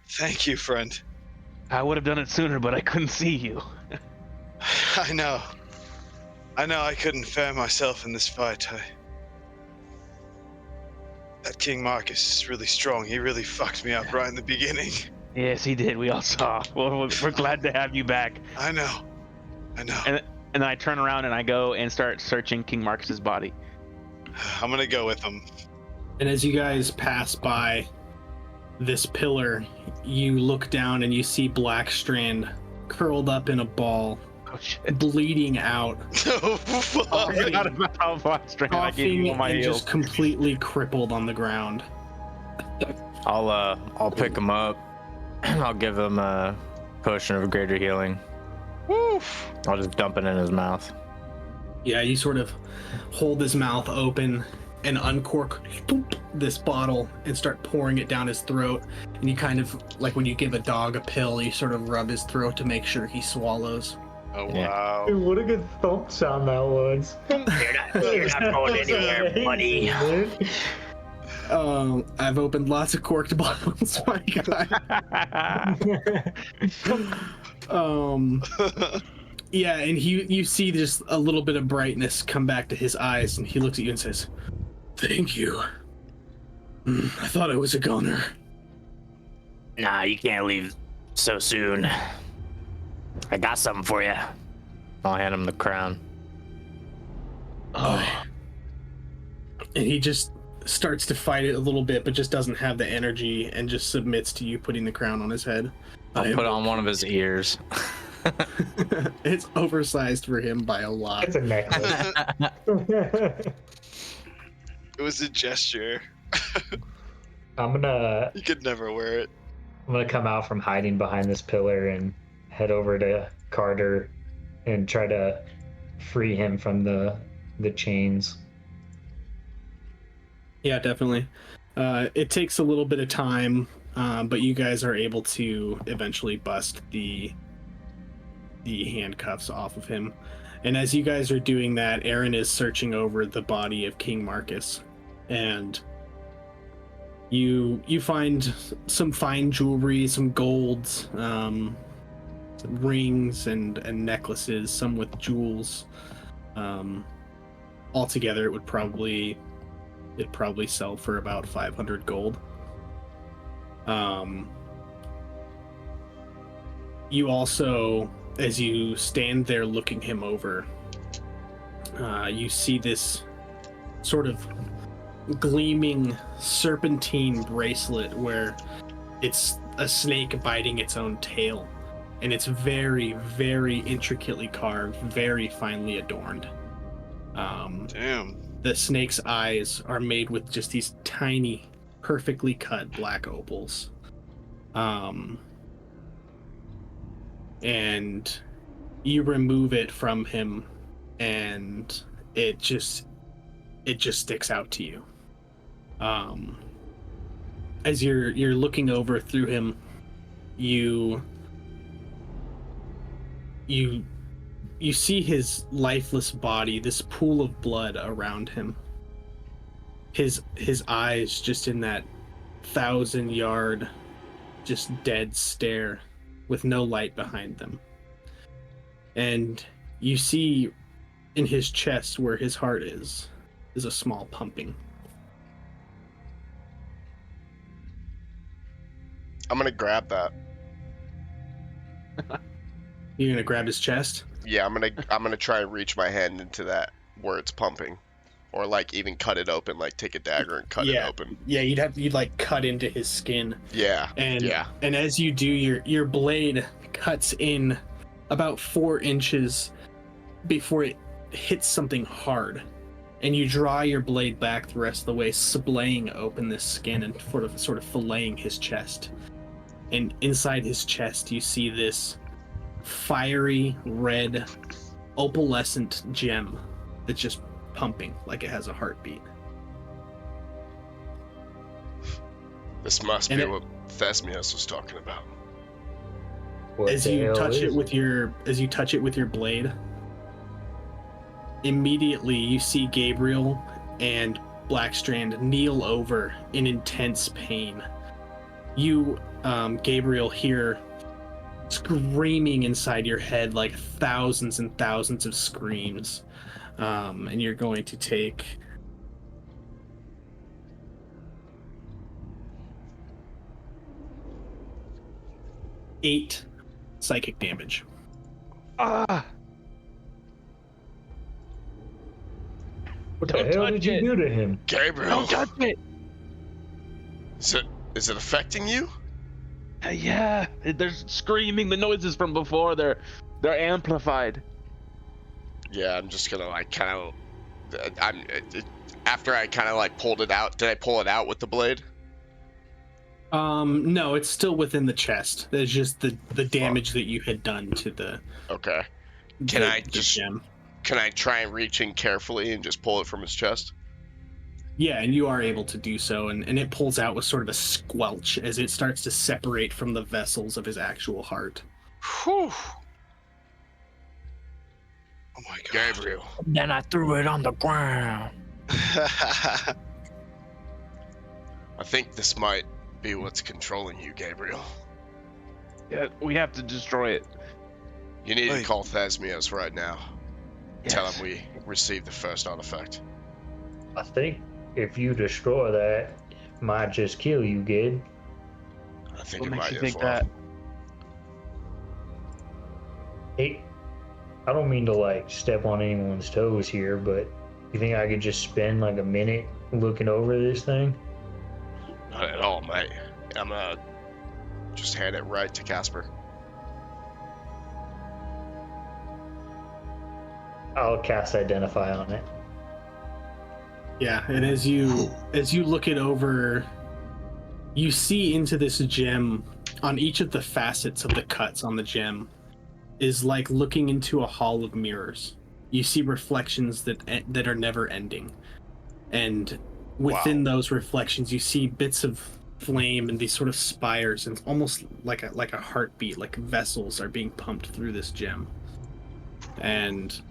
Thank you, friend. I would have done it sooner, but I couldn't see you. I know I couldn't fan myself in this fight. That King Marcus is really strong. He really fucked me up right in the beginning. Yes, he did. We all saw. Well, we're glad to have you back. I know. And then I turn around and I go and start searching King Marcus's body. I'm gonna go with him. And as you guys pass by this pillar, you look down and you see Blackstrand curled up in a ball, bleeding out, Coughing and just completely crippled on the ground. I'll pick him up. I'll give him a potion of greater healing. Woof. I'll just dump it in his mouth. Yeah, you sort of hold his mouth open and uncork this bottle and start pouring it down his throat. And you kind of, like when you give a dog a pill, you sort of rub his throat to make sure he swallows. Oh, wow. Dude, what a good thump sound that was. You're not going anywhere, buddy. I've opened lots of corked bottles, my guy. Yeah, and you see just a little bit of brightness come back to his eyes, and he looks at you and says, "Thank you. I thought I was a goner." Nah, you can't leave so soon. I got something for you. I'll hand him the crown. Oh. And he just starts to fight it a little bit, but just doesn't have the energy and just submits to you putting the crown on his head. I'll put it on one of his ears. It's oversized for him by a lot. It's a necklace. It was a gesture. You could never wear it. I'm gonna come out from hiding behind this pillar and head over to Carter and try to free him from the chains. Yeah, definitely. It takes a little bit of time, but you guys are able to eventually bust the handcuffs off of him. And as you guys are doing that, Aaron is searching over the body of King Marcus, and you find some fine jewelry, some golds, some rings and necklaces, some with jewels. Altogether, it'd probably sell for about 500 gold. You also, as you stand there looking him over, you see this sort of gleaming serpentine bracelet where it's a snake biting its own tail, and it's very, very intricately carved, very finely adorned. Damn. The snake's eyes are made with just these tiny, perfectly cut black opals. And you remove it from him, and it just sticks out to you. As you're looking over through him, you see his lifeless body, this pool of blood around him. His eyes just in that 1,000-yard, just dead stare with no light behind them. And you see in his chest where his heart is a small pumping. I'm gonna grab that. You're gonna grab his chest? Yeah, I'm gonna try and reach my hand into that where it's pumping, or like even cut it open, like take a dagger and cut it open. Yeah, you'd like cut into his skin. Yeah. And as you do, your blade cuts in about 4 inches before it hits something hard, and you draw your blade back the rest of the way, splaying open this skin and sort of filleting his chest. And inside his chest, you see this fiery red opalescent gem that's just pumping like it has a heartbeat. This must be what Thesmios was talking about. As you touch it with your blade, immediately you see Gabriel and Blackstrand kneel over in intense pain. You, Gabriel, hear screaming inside your head, like thousands and thousands of screams. And you're going to take 8 psychic damage. What the hell did you do to him? Gabriel! Don't touch it! Is it affecting you? Yeah, they're screaming. The noises from before, they're amplified. Yeah, I'm just gonna like kind of. After I kind of like pulled it out. Did I pull it out with the blade? No, it's still within the chest. There's just the damage that you had done to the. Okay. Can I try and reach in carefully and just pull it from his chest? Yeah, and you are able to do so, and it pulls out with sort of a squelch as it starts to separate from the vessels of his actual heart. Whew. Oh my god. Gabriel. Then I threw it on the ground. I think this might be what's controlling you, Gabriel. Yeah, we have to destroy it. You need to call Thesmios right now. Yes. Tell him we received the first artifact. I think if you destroy that, it might just kill you, Gid. I think What it makes might you as think well. that? Hey, I don't mean to like step on anyone's toes here, but you think I could just spend like a minute looking over this thing? Not at all, mate. I'm gonna just hand it right to Casper. I'll cast Identify on it. Yeah, and as you look it over, you see into this gem on each of the facets of the cuts on the gem is like looking into a hall of mirrors. You see reflections that are never ending, and within those reflections, you see bits of flame and these sort of spires, and almost like a heartbeat, like vessels are being pumped through this gem. And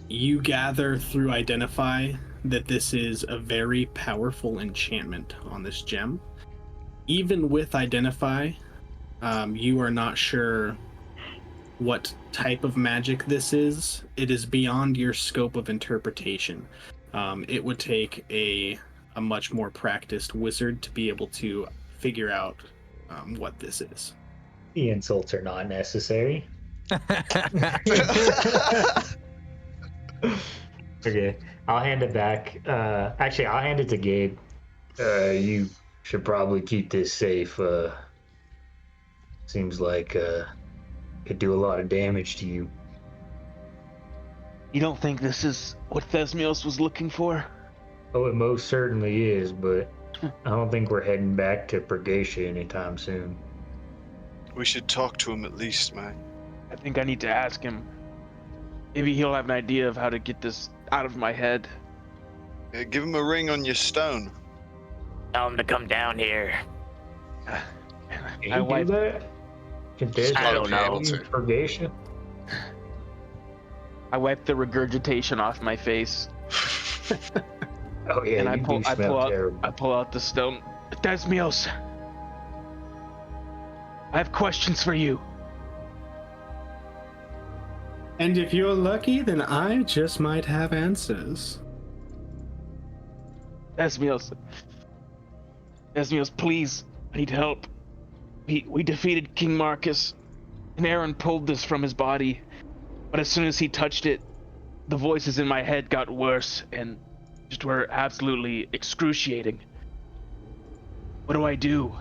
you gather through Identify that this is a very powerful enchantment on this gem. Even with Identify, you are not sure what type of magic this is. It is beyond your scope of interpretation. It would take a much more practiced wizard to be able to figure out what this is. The insults are not necessary. Okay, I'll hand it back. Actually, I'll hand it to Gabe. You should probably keep this safe. Seems like could do a lot of damage to you. You don't think this is what Thesmios was looking for? Oh, it most certainly is, but I don't think we're heading back to Purgatia anytime soon. We should talk to him at least, man. I think I need to ask him. Maybe he'll have an idea of how to get this out of my head. Yeah, give him a ring on your stone. Tell him to come down here. Can you do that? Can I don't know. Purgatia? I wipe the regurgitation off my face. Oh yeah, and I you pull out the stone. Thesmios, I have questions for you. And if you're lucky, then I just might have answers. Thesmios, please, I need help. We defeated King Marcus, and Aaron pulled this from his body. But as soon as he touched it, the voices in my head got worse and just were absolutely excruciating. What do I do?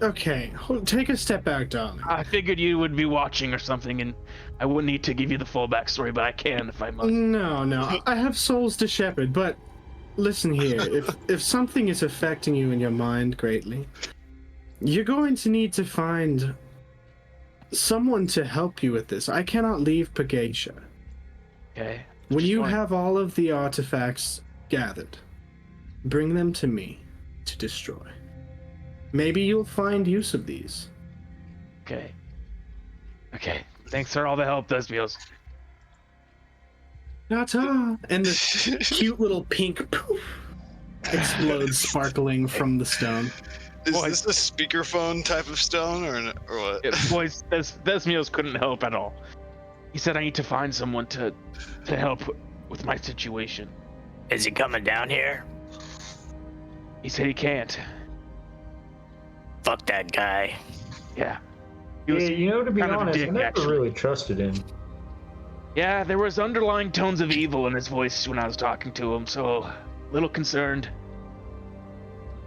Okay. Take a step back, darling. I figured you would be watching or something, and I wouldn't need to give you the full backstory, but I can if I must. No. I have souls to shepherd, but listen here. if something is affecting you in your mind greatly, you're going to need to find someone to help you with this. I cannot leave Pagacia. Okay. When you have all of the artifacts gathered, bring them to me to destroy. Maybe you'll find use of these. Okay. Thanks for all the help, Thesbios. Ta-ta! And this cute little pink poof explodes sparkling from the stone. Is this a speakerphone type of stone or what? Boys, Thesbios couldn't help at all. He said I need to find someone to help with my situation. Is he coming down here? He said he can't. Fuck that guy. Yeah. Yeah, you know, to be kind of a honest, dick, I never actually. really trusted him. Yeah, there was underlying tones of evil in his voice when I was talking to him, so a little concerned.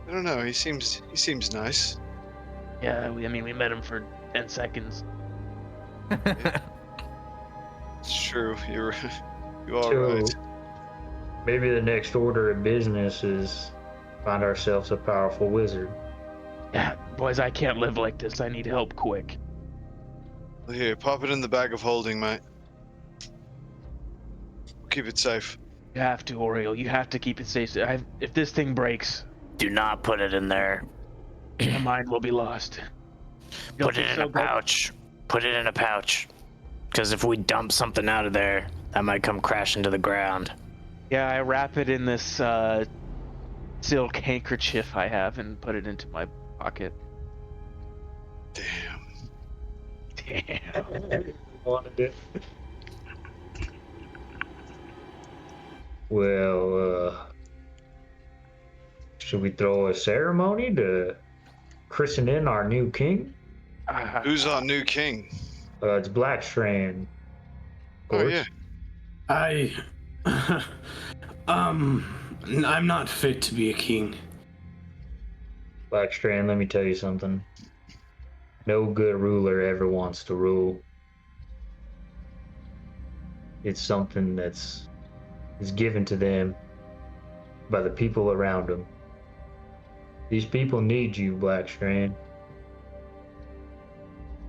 I don't know. He seems nice. Yeah, we met him for 10 seconds. It's true. You are So, right. maybe the next order of business is find ourselves a powerful wizard. Yeah, boys, I can't live like this. I need help quick. Here, pop it in the bag of holding, mate. Keep it safe. You have to, Oriel. You have to keep it safe. If this thing breaks, Do not put it in there. my mind will be lost. You Put don't it think in a so, bud? pouch. Put it in a pouch. Because if we dump something out of there, that might come crashing to the ground. Yeah, I wrap it in this silk handkerchief I have and put it into my pocket. Damn. Wanted it. Well, should we throw a ceremony to christen in our new king? Who's our new king? It's Blackstrand. Oh yeah. I'm not fit to be a king. Blackstrand, let me tell you something. No good ruler ever wants to rule. It's something is given to them by the people around them. These people need you, Blackstrand.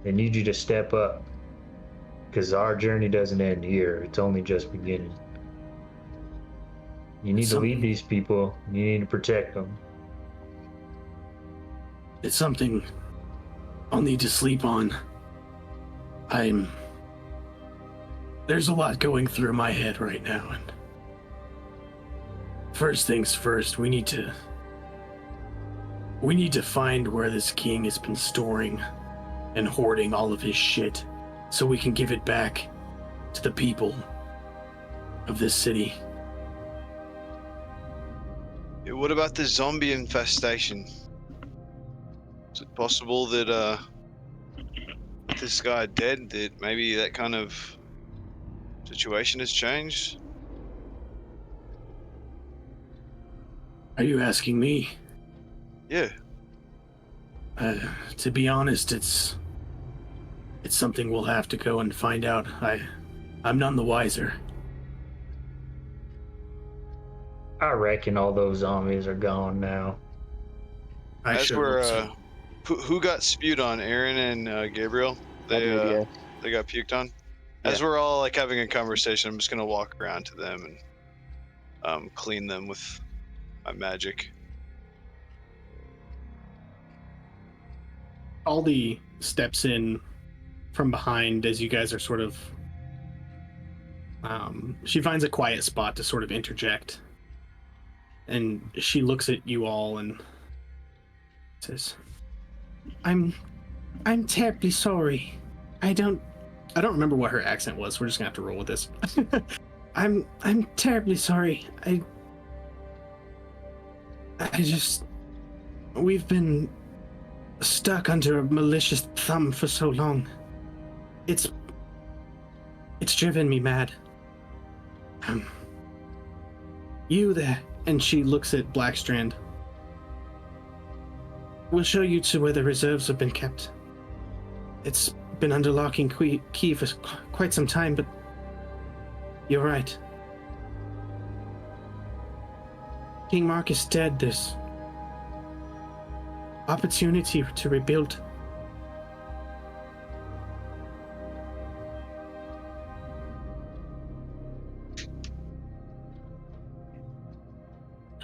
They need you to step up, because our journey doesn't end here. It's only just beginning. You need to lead these people. You need to protect them. It's something I'll need to sleep on. There's a lot going through my head right now, and first things first, we need to find where this king has been storing and hoarding all of his shit so we can give it back to the people of this city. Yeah, what about the zombie infestation? Is it possible that this guy dead, that maybe that kind of situation has changed? Are you asking me? Yeah. To be honest, it's something we'll have to go and find out. I'm none the wiser. I reckon all those zombies are gone now. As we're who got spewed on? Aaron and Gabriel. They got puked on. As we're all like having a conversation, I'm just gonna walk around to them and clean them with my magic. Aldi steps in from behind as you guys are sort of. She finds a quiet spot to sort of interject, and she looks at you all and says, "I'm terribly sorry. I don't remember what her accent was. We're just gonna have to roll with this. I'm terribly sorry. We've been stuck under a malicious thumb for so long. It's driven me mad. You there, and she looks at Blackstrand. We'll show you to where the reserves have been kept. It's been under lock and key for quite some time, but you're right. King Marcus dead, there's opportunity to rebuild.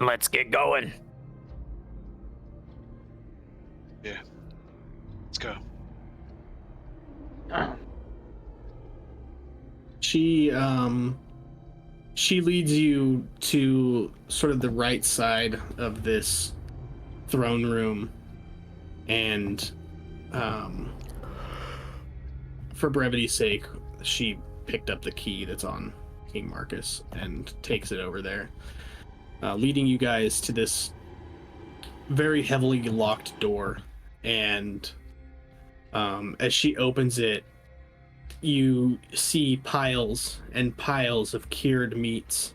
Let's get going. Yeah. Let's go. She leads you to sort of the right side of this throne room, and for brevity's sake, she picked up the key that's on King Marcus and takes it over there, leading you guys to this very heavily locked door. And as she opens it, you see piles and piles of cured meats,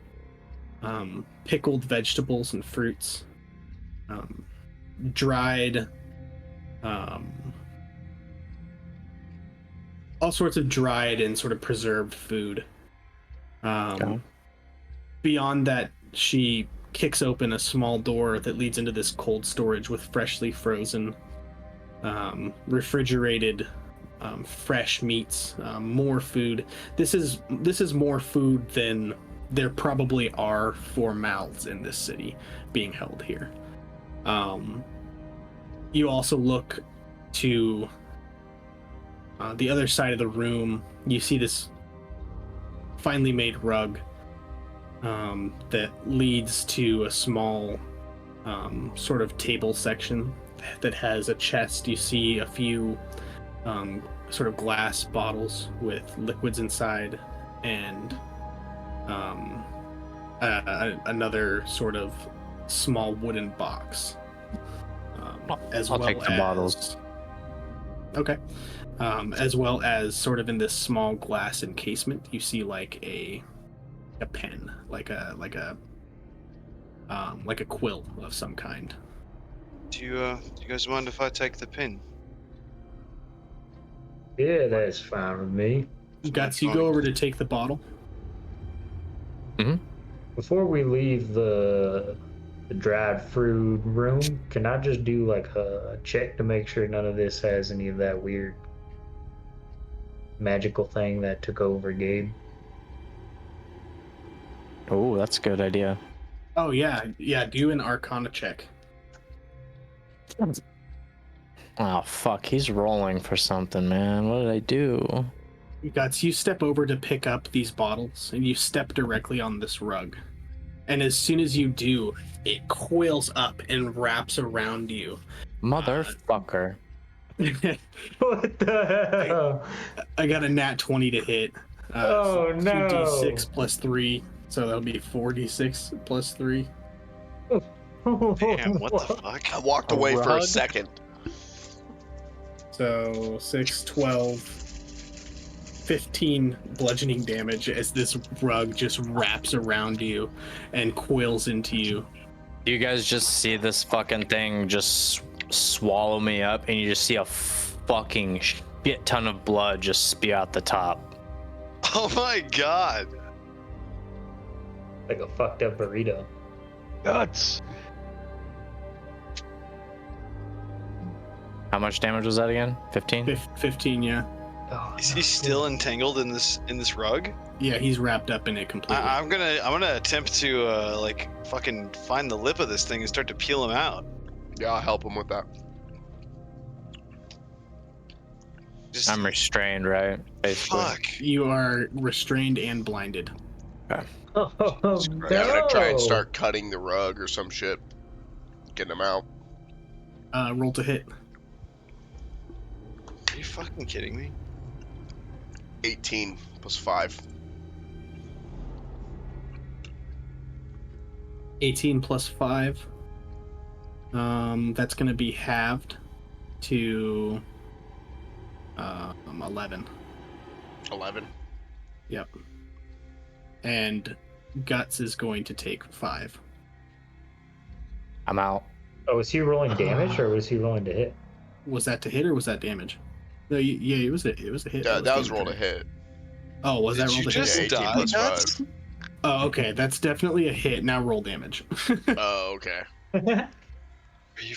pickled vegetables and fruits, dried, all sorts of dried and sort of preserved food. Beyond that, she kicks open a small door that leads into this cold storage with freshly frozen, refrigerated, fresh meats, more food. This is more food than there probably are for mouths in this city being held here. You also look to the other side of the room. You see this finely made rug that leads to a small sort of table section that has a chest. You see a few sort of glass bottles with liquids inside, and another sort of small wooden box. I'll take the bottles. Okay. As well as sort of in this small glass encasement, you see like a pen, like a quill of some kind. Do you guys mind if I take the pin? Yeah, that's fine with me. Guts, you go over to take the bottle. Mm-hmm. Before we leave the dried fruit room, can I just do like a check to make sure none of this has any of that weird magical thing that took over Gabe? Oh, that's a good idea. Oh yeah, do an Arcana check. Oh fuck, he's rolling for something, man. What did I do? Guts, you step over to pick up these bottles, and you step directly on this rug. And as soon as you do, it coils up and wraps around you. Motherfucker. What the hell? I got a nat 20 to hit. Oh no. 2d6 plus 3, so that'll be 4d6 plus 3. Damn, what the fuck? I walked away for a second. So 6, 12, 15 bludgeoning damage as this rug just wraps around you and coils into you. You guys just see this fucking thing just swallow me up, and you just see a fucking shit ton of blood just spew out the top. Oh my god. Like a fucked up burrito. Guts. How much damage was that again? 15? 15, yeah. Oh, Is he still entangled in this rug? Yeah, he's wrapped up in it completely. I'm gonna attempt to like fucking find the lip of this thing and start to peel him out. Yeah, I'll help him with that. Just I'm restrained, right? Basically. fuck. You are restrained and blinded. Okay. Oh, Yeah, I'm gonna try and no. start cutting the rug or some shit. Getting him out. Roll to hit. Are you fucking kidding me? 18 plus 5. 18 plus 5. That's going to be halved to 11. 11. Yep. And Guts is going to take 5. I'm out. Oh, was he rolling damage or was he rolling to hit? Was that to hit or was that damage? No, yeah, it was a hit. That was roll to hit. Oh, was that roll to just hit? Yeah, 18 plus 5. Oh, okay. That's definitely a hit. Now roll damage. Oh, okay. Are you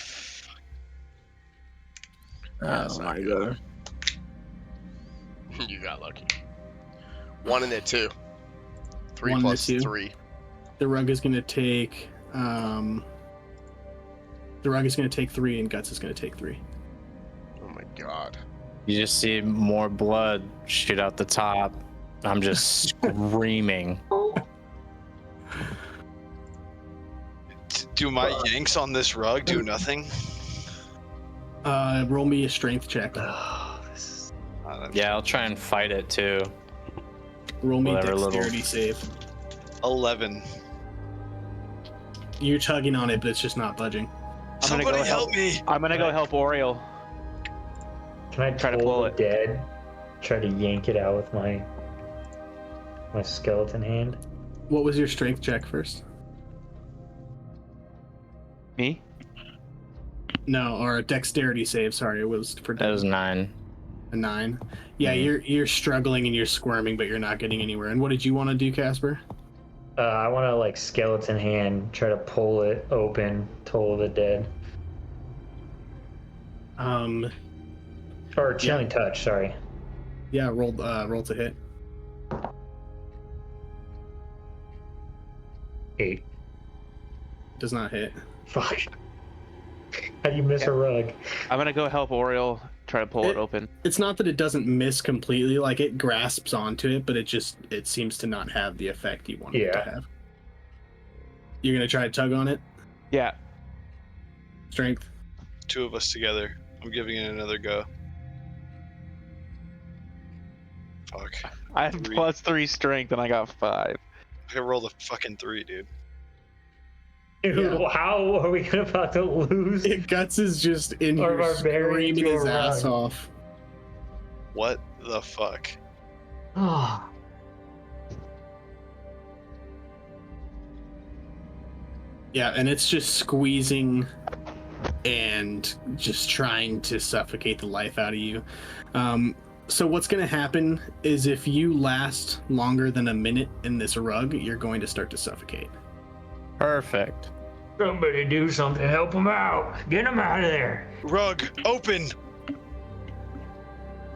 That's not good. You got lucky. 1 and a 2. 3 1 and a plus 2. 3. The rug is going to take. The rug is going to take 3, and Guts is going to take 3. Oh my god. You just see more blood shoot out the top. I'm just screaming. Do my yanks on this rug do nothing? Roll me a strength check. Yeah, I'll try and fight it too. Roll me a Whatever dexterity save. 11. You're tugging on it, but it's just not budging. Somebody help me! I'm gonna go help Oriole. Can I try to pull it dead? Try to yank it out with my skeleton hand. What was your strength check first? Me? No, or a dexterity save. Sorry, it was for. That was 9. A 9. Yeah, you're struggling and you're squirming, but you're not getting anywhere. And what did you want to do, Casper? I want to like skeleton hand, try to pull it open, toll the dead. Or chilling touch. Sorry. Yeah, roll to hit. 8. Does not hit. Fuck. How do you miss a rug? I'm gonna go help Oriole try to pull it open. It's not that it doesn't miss completely, like it grasps onto it, but it seems to not have the effect you want it to have. You're gonna try to tug on it? Yeah. Strength. 2 of us together. I'm giving it another go. Fuck. I have +3 strength and I got 5. I can roll the fucking 3, dude. Dude, how are we about to lose? Guts is just in Our here barbarian screaming to his a ass rug. off. What the fuck? Oh. Yeah, and it's just squeezing and just trying to suffocate the life out of you. So what's going to happen is if you last longer than a minute in this rug, you're going to start to suffocate. Perfect. Somebody do something. Help him out. Get him out of there. Rug, open!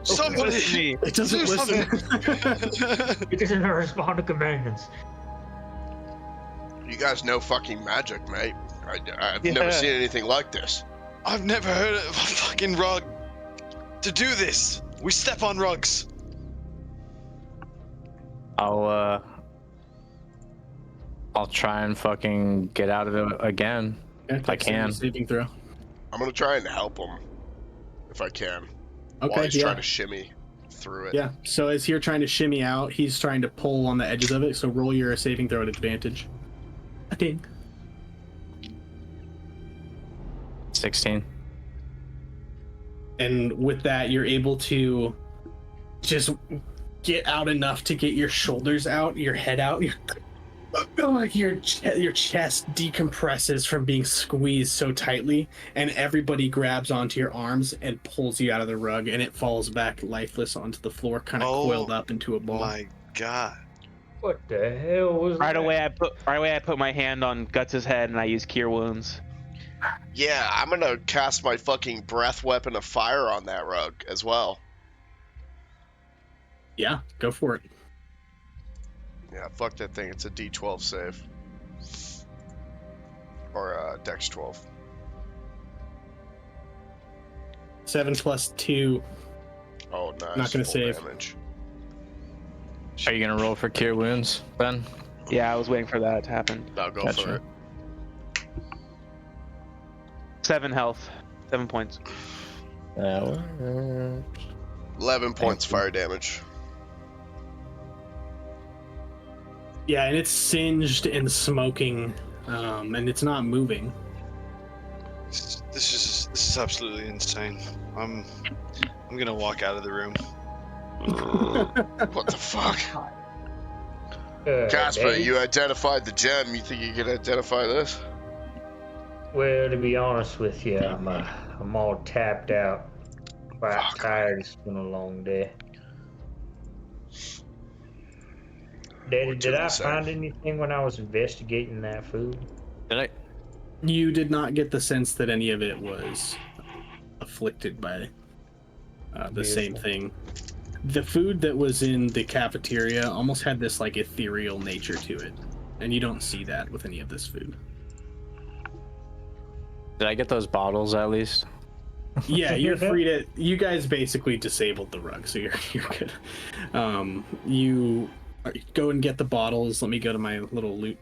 Somebody! It doesn't do listen. something. It doesn't respond to commands. You guys know fucking magic, mate. I've never seen anything like this. I've never heard of a fucking rug to do this. We step on rugs. I'll try and fucking get out of it again. If I can. Saving throw. I'm gonna try and help him if I can. Okay, while he's yeah. trying to shimmy through it. Yeah, so as you're trying to shimmy out, he's trying to pull on the edges of it, so roll your saving throw at advantage. A ding. 16. And with that, you're able to just get out enough to get your shoulders out, your head out. Like your chest decompresses from being squeezed so tightly, and everybody grabs onto your arms and pulls you out of the rug, and it falls back lifeless onto the floor, kind of coiled up into a ball. My God. What the hell was Right that? away, I put my hand on Guts' head and I use Cure Wounds. Yeah, I'm gonna cast my fucking breath weapon of fire on that rug as well. Yeah, go for it. Yeah, fuck that thing. It's a D12 save. Or Dex 12. 7 plus 2. Oh, nice. Not gonna Full save. damage. Are you gonna roll for Cure Wounds, Ben? Yeah, I was waiting for that to happen. I'll go Gotcha. for it. 7 health. 7 points. 11 points fire damage. Yeah, and it's singed and smoking, and it's not moving. This is absolutely insane. I'm gonna walk out of the room. What the fuck? Casper, you identified the gem. You think you can identify this? Well, to be honest with you, I'm all tapped out. Quite tired. It's been a long day. Daddy, did I find anything when I was investigating that food? Did I? You did not get the sense that any of it was afflicted by the same thing. The food that was in the cafeteria almost had this like ethereal nature to it, and you don't see that with any of this food. Did I get those bottles at least? Yeah, you're free to. You guys basically disabled the rug, so you're good. You go and get the bottles. Let me go to my little loot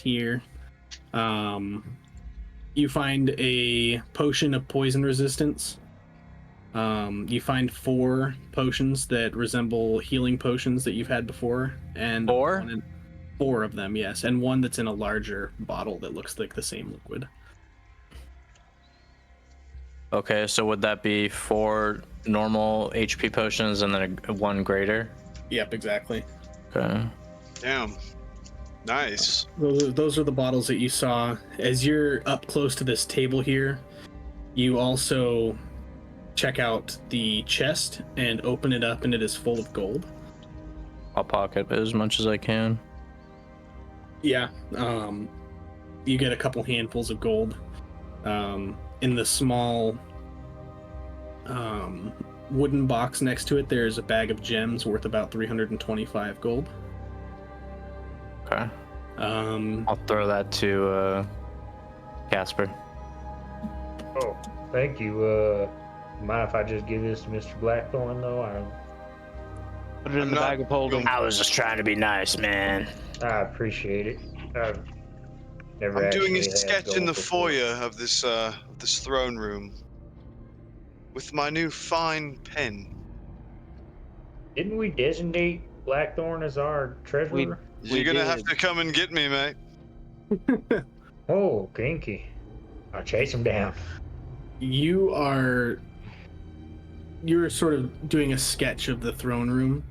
here. You find a potion of poison resistance. You find 4 potions that resemble healing potions that you've had before, and 4 of them, yes, and one that's in a larger bottle that looks like the same liquid. Okay, so would that be 4 normal HP potions and then one greater? Yep, exactly. Okay. Damn. Nice. Those are the bottles that you saw. As you're up close to this table here, you also check out the chest and open it up, and it is full of gold. I'll pocket as much as I can. Yeah. You get a couple handfuls of gold. In the small wooden box next to it, there's a bag of gems worth about 325 gold. Okay. I'll throw that to Casper. Oh, thank you. Mind if I just give this to Mr. Blackthorn, though? Put it in the bag of holding. I was just trying to be nice, man. I appreciate it. I've never I'm doing a actually had sketch in gold the before. foyer of this throne room with my new fine pen. Didn't we designate Blackthorn as our treasurer? You're gonna have to come and get me, mate. Oh, kinky. I'll chase him down. You're sort of doing a sketch of the throne room.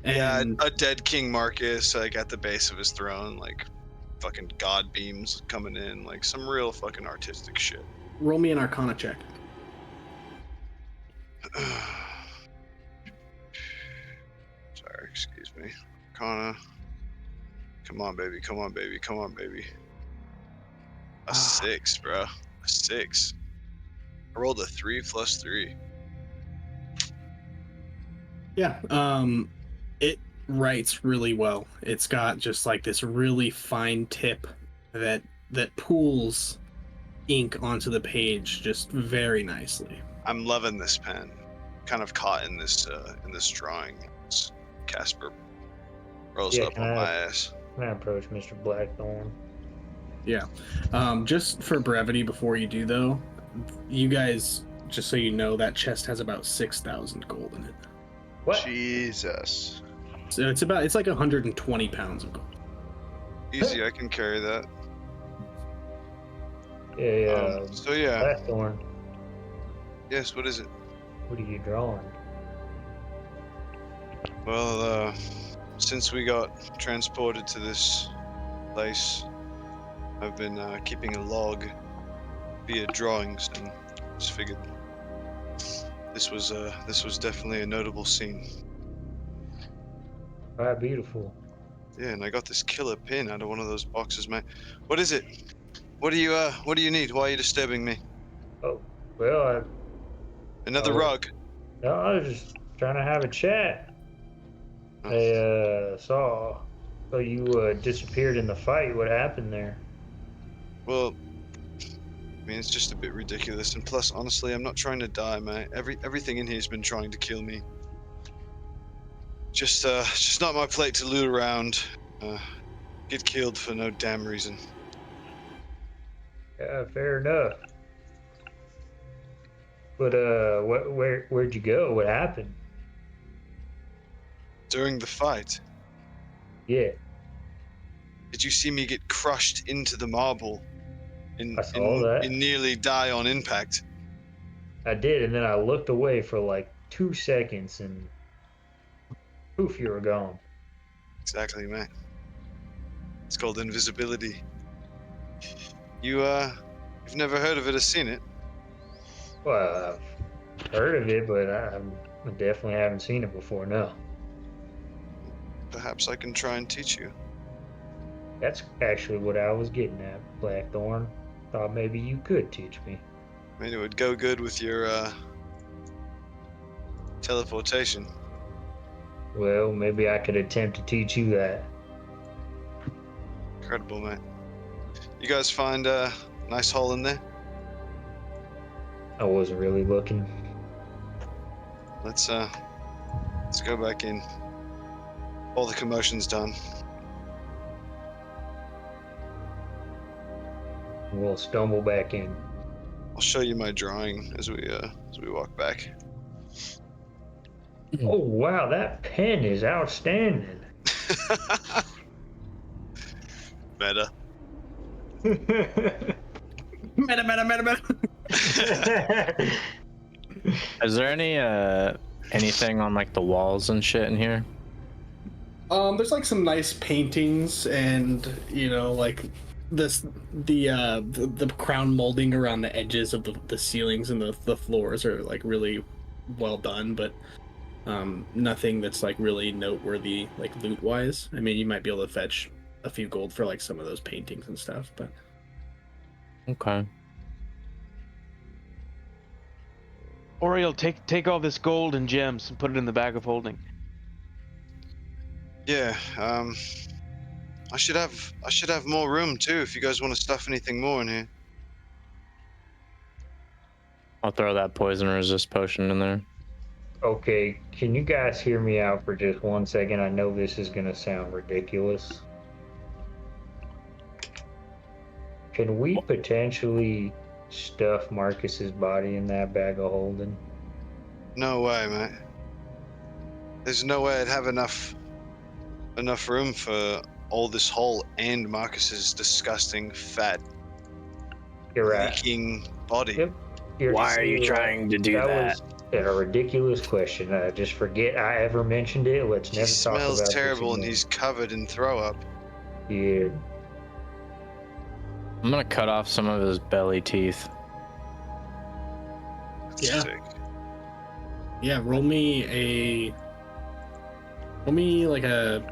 And Yeah, a dead King Marcus, like at the base of his throne, like fucking god beams coming in, like some real fucking artistic shit. roll me an Arcana check. Sorry, excuse me. Arcana. Come on, baby. Come on, baby. Come on, baby. A 6, bro. A 6. I rolled a 3 plus 3. Yeah, it writes really well. It's got just like this really fine tip that pulls ink onto the page just very nicely. I'm loving this pen. Kind of caught in this drawing. It's Casper rolls up on my ass. Can I approach Mr. Blackthorn? Yeah. Just for brevity, before you do though, you guys, just so you know, that chest has about 6,000 gold in it. What? Jesus. So it's like 120 pounds of gold. Easy, I can carry that. Yeah. So yeah. Blackthorn, Yes, what is it? what are you drawing? Well, since we got transported to this place, I've been keeping a log via drawings, and just figured this was definitely a notable scene. Right, beautiful. Yeah, and I got this killer pin out of one of those boxes, man. What is it? What do you need? Why are you disturbing me? Oh, well, Another rug. No, I was just trying to have a chat. I saw you disappeared in the fight. What happened there? Well, I mean, it's just a bit ridiculous, and plus, honestly, I'm not trying to die, man. Everything in here's been trying to kill me. Just not my plate to loot around. Get killed for no damn reason. Yeah, fair enough. But where'd you go? What happened? During the fight, Yeah. did you see me get crushed into the marble and, I saw that. and nearly die on impact. I did, and then I looked away for like 2 seconds, and poof, you were gone. Exactly, man. It's called invisibility. You've never heard of it or seen it? Well, I've heard of it, but I definitely haven't seen it before. No. Perhaps I can try and teach you. That's actually what I was getting at, Blackthorn. Thought maybe you could teach me. I mean, it would go good with your teleportation. Well, maybe I could attempt to teach you that. Incredible, mate. You guys find a nice hole in there? I wasn't really looking. Let's go back in. All the commotion's done. We'll stumble back in. I'll show you my drawing as we walk back. Oh wow, that pen is outstanding. Meta. Meta. Is there anything on like the walls and shit in here? There's like some nice paintings and like the crown molding around the edges of the ceilings and the floors are like really well done, but nothing that's like really noteworthy like loot wise. I mean, you might be able to fetch a few gold for like some of those paintings and stuff, but okay. Oriel, take all this gold and gems and put it in the bag of holding. Yeah, I should have more room too if you guys want to stuff anything more in here. I'll throw that poison resist potion in there. Okay, can you guys hear me out for just 1 second? I know this is gonna sound ridiculous. Can we potentially stuff Marcus's body in that bag of holding? No way, mate. There's no way I'd have enough room for all this hole and Marcus's disgusting, fat, You're right. leaking body. Yep. Why are you trying to do that? Was a ridiculous question. Just forget I ever mentioned it. Let's He never talk about smells this terrible and again. he's covered in throw up. Yeah. I'm gonna cut off some of his belly teeth. Yeah. Sick. yeah, roll me like a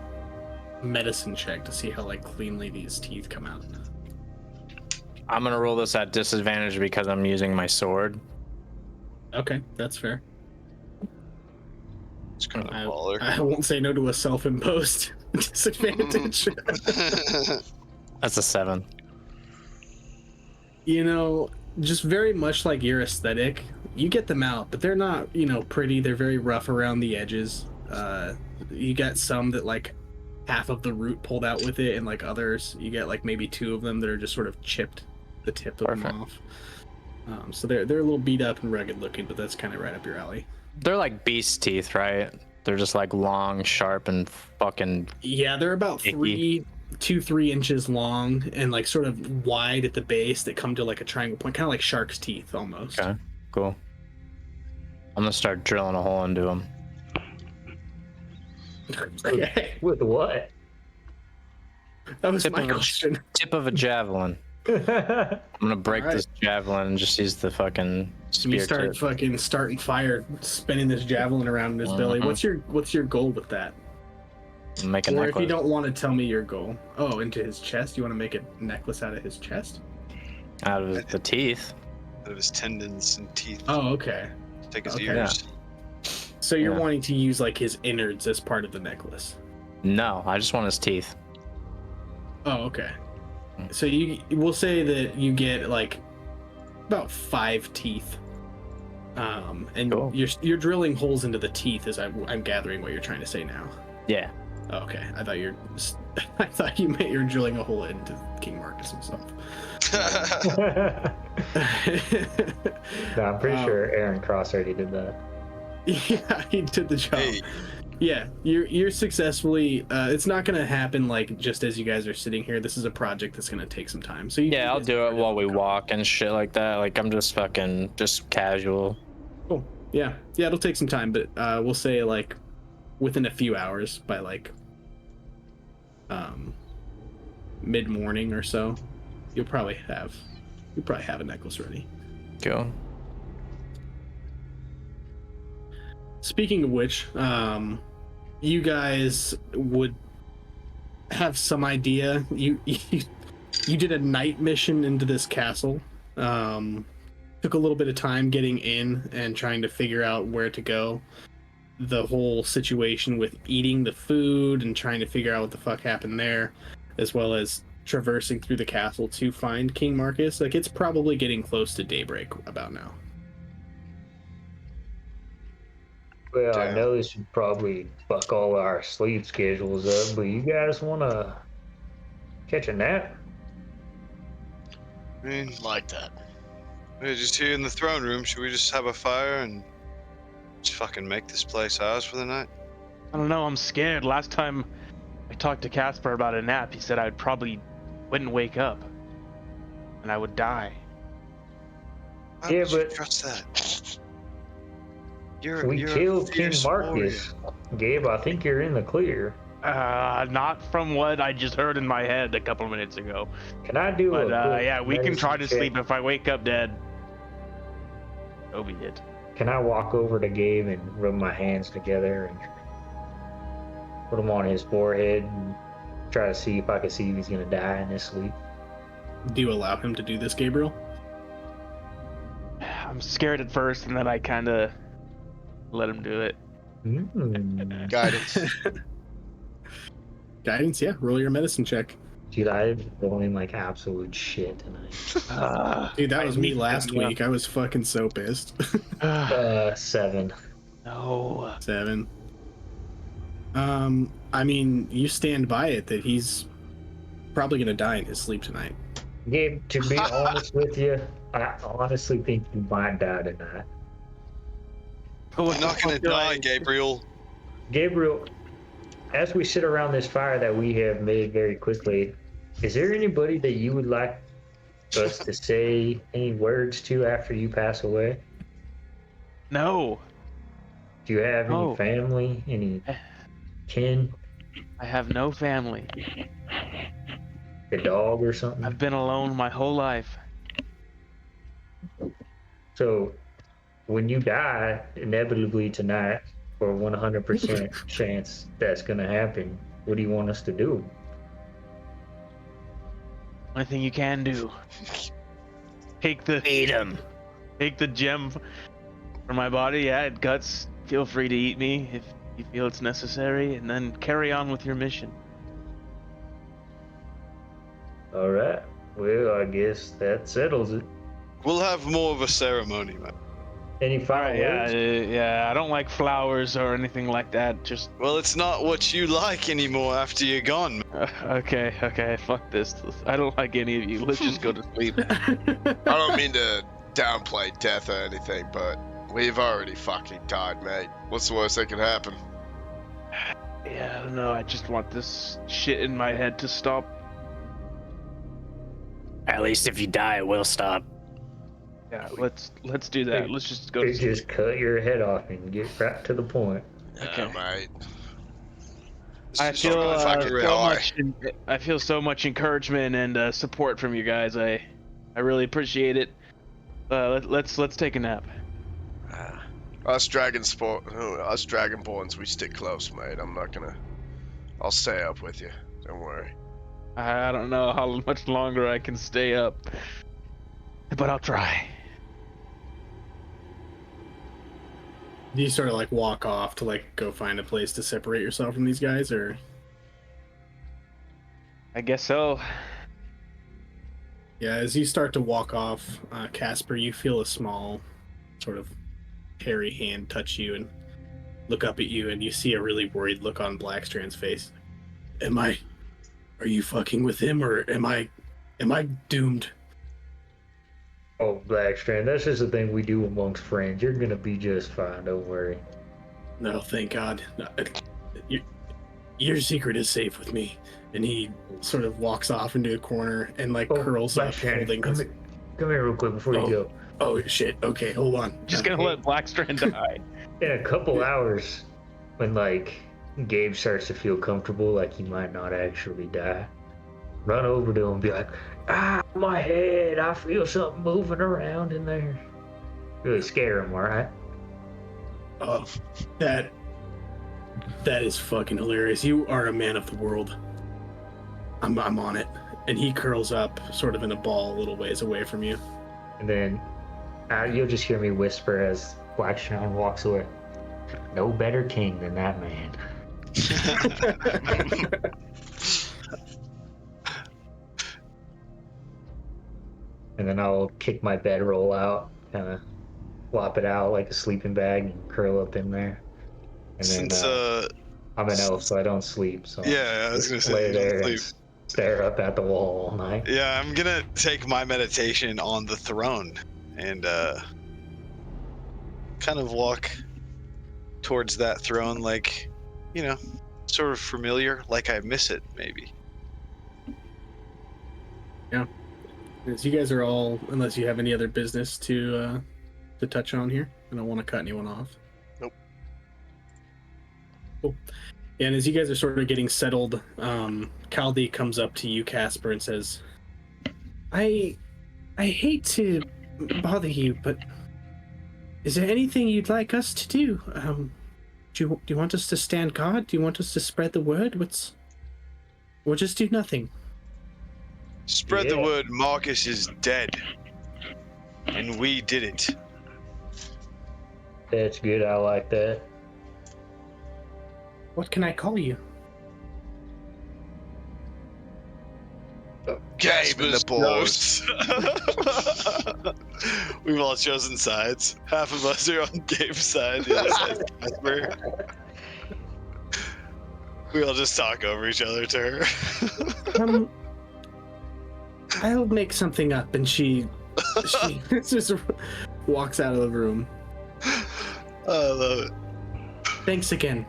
medicine check to see how like cleanly these teeth come out. I'm gonna roll this at disadvantage because I'm using my sword. Okay, that's fair. It's kind of I baller. won't say no to a self-imposed disadvantage. That's a 7. Just very much like your aesthetic, you get them out, but they're not, pretty. They're very rough around the edges. You got some that like half of the root pulled out with it, and like others, you get like maybe 2 of them that are just sort of chipped the tip of them off. So they're a little beat up and rugged looking, but that's kind of right up your alley. They're like beast teeth, right? They're just like long, sharp, and fucking. Yeah, they're about 3 inches long and like sort of wide at the base that come to like a triangle point, kind of like shark's teeth almost. Okay, cool. I'm gonna start drilling a hole into them. Okay. With what? That was my question. Tip of a javelin. I'm gonna break Alright. this javelin and just use the fucking spear You start tip. fucking starting fire, spinning this javelin around in his belly. Mhm. What's your goal with that? Make a Or necklace. if you don't want to tell me your goal, into his chest. You want to make a necklace out of his chest? Out of the teeth. Out of his tendons and teeth. Oh, okay. Take his Okay. ears. So you're Yeah. wanting to use like his innards as part of the necklace. No, I just want his teeth. Oh, okay. So we'll say that you get like about 5 teeth, and Cool. you're drilling holes into the teeth. As I'm gathering what you're trying to say now. Yeah. Oh, okay, I thought you meant you're drilling a hole into King Marcus himself. No, I'm pretty sure Aaron Cross already did that. Yeah, he did the job. Hey, Yeah, you're successfully. It's not gonna happen like just as you guys are sitting here. This is a project that's gonna take some time. So Yeah, I'll do it while we walk and shit like that. Like I'm just casual. Cool. Yeah, it'll take some time, but we'll say like within a few hours by like mid morning or so, you'll probably have a necklace ready. Cool. Speaking of which, you guys would have some idea. You did a night mission into this castle. Took a little bit of time getting in and trying to figure out where to go. The whole situation with eating the food and trying to figure out what the fuck happened there, as well as traversing through the castle to find King Marcus. Like, it's probably getting close to daybreak about now. Well, I know this would probably fuck all our sleep schedules up, but you guys want to catch a nap? I mean, Like that. we're just here in the throne room. Should we just have a fire and just fucking make this place ours for the night? I don't know, I'm scared. Last time I talked to Casper about a nap, he said I probably wouldn't wake up. And I would die. Why Yeah, would you but- trust that. We you're a killed King fierce Marcus. Gabe, I think you're in the clear. Not from what I just heard in my head a couple minutes ago. Can I do But a quick yeah, we can try to medicine sleep. check? If I wake up dead, so be it. Can I walk over to Gabe and rub my hands together and put them on his forehead and try to see if I can see if he's gonna die in his sleep? Do you allow him to do this, Gabriel? I'm scared at first, and then I kind of let him do it. Guidance. Guidance, yeah. Roll your medicine check. Dude, I'm rolling like absolute shit tonight. Dude, that was me need last to know. week. I was fucking so pissed. 7. No. 7. I mean, you stand by it that he's probably gonna die in his sleep tonight. Gabe, to be honest with you, I honestly think you might die tonight. You're not gonna die, Gabriel. Gabriel, as we sit around this fire that we have made very quickly, is there anybody that you would like us to say any words to after you pass away? No. Do you have No. any family, any kin, I have no family. a dog or something? I've been alone my whole life. So, when you die, inevitably tonight, for 100% chance that's gonna happen, what do you want us to do? Only thing you can do. Take the Eat him. Take the gem from my body. Yeah, it guts. Feel free to eat me if you feel it's necessary, and then carry on with your mission. All right. Well, I guess that settles it. We'll have more of a ceremony, man. Any final Yeah, words? yeah. I don't like flowers or anything like that. Just Well, it's not what you like anymore after you're gone, man. okay. Fuck this. I don't like any of you. Let's just go to sleep. I don't mean to downplay death or anything, but we've already fucking died, mate. What's the worst that could happen? Yeah, I don't know. I just want this shit in my head to stop. At least if you die, it will stop. Yeah, let's do that. Let's just go to You sleep. just cut your head off and get right to the point. Okay. Mate. I Just feel gonna fucking so die. much. I feel so much encouragement and support from you guys. I really appreciate it. Let's take a nap. Us Dragonborns, we stick close, mate. I'm not gonna. I'll stay up with you. Don't worry. I don't know how much longer I can stay up, but I'll try. Do you sort of like walk off to like go find a place to separate yourself from these guys, or? I guess so. Yeah, as you start to walk off, Casper, you feel a small, sort of hairy hand touch you and look up at you, and you see a really worried look on Blackstrand's face. Are you fucking with him, or am I doomed? Oh, Blackstrand, that's just a thing we do amongst friends. You're gonna be just fine. Don't worry. No, thank God. your secret is safe with me. And he sort of walks off into a corner and like curls up, holding come, his... come here real quick before you go. Oh shit! Okay, hold on. Just gonna let Blackstrand die. In a couple hours, when like Gabe starts to feel comfortable, like he might not actually die, run over to him and be like, my head, I feel something moving around in there. Really scare him, alright? Oh, that is fucking hilarious. You are a man of the world. I'm on it. And he curls up, sort of in a ball, a little ways away from you. And then you'll just hear me whisper as Blackstrand walks away. No better king than that man. And then I'll kick my bedroll out, kind of flop it out like a sleeping bag and curl up in there. And then Since I'm an elf, so I don't sleep. So yeah, I was gonna say lay you there don't and sleep. stare up at the wall all night. Yeah, I'm gonna take my meditation on the throne and kind of walk towards that throne, like, you know, sort of familiar, like I miss it, maybe. Yeah. As you guys are all, unless you have any other business to touch on here, I don't want to cut anyone off. Nope. Cool. Yeah, and as you guys are sort of getting settled, Kaldi comes up to you, Casper, and says, I hate to bother you, but is there anything you'd like us to do? Do you want us to stand guard? Do you want us to spread the word? We'll just do nothing. Spread the word Marcus is dead. And we did it. That's good, I like that. What can I call you? Gabe and the boys. We've all chosen sides. Half of us are on Gabe's side, the other side's Casper. We all just talk over each other to her. I'll make something up, and she just walks out of the room. I love it. Thanks again.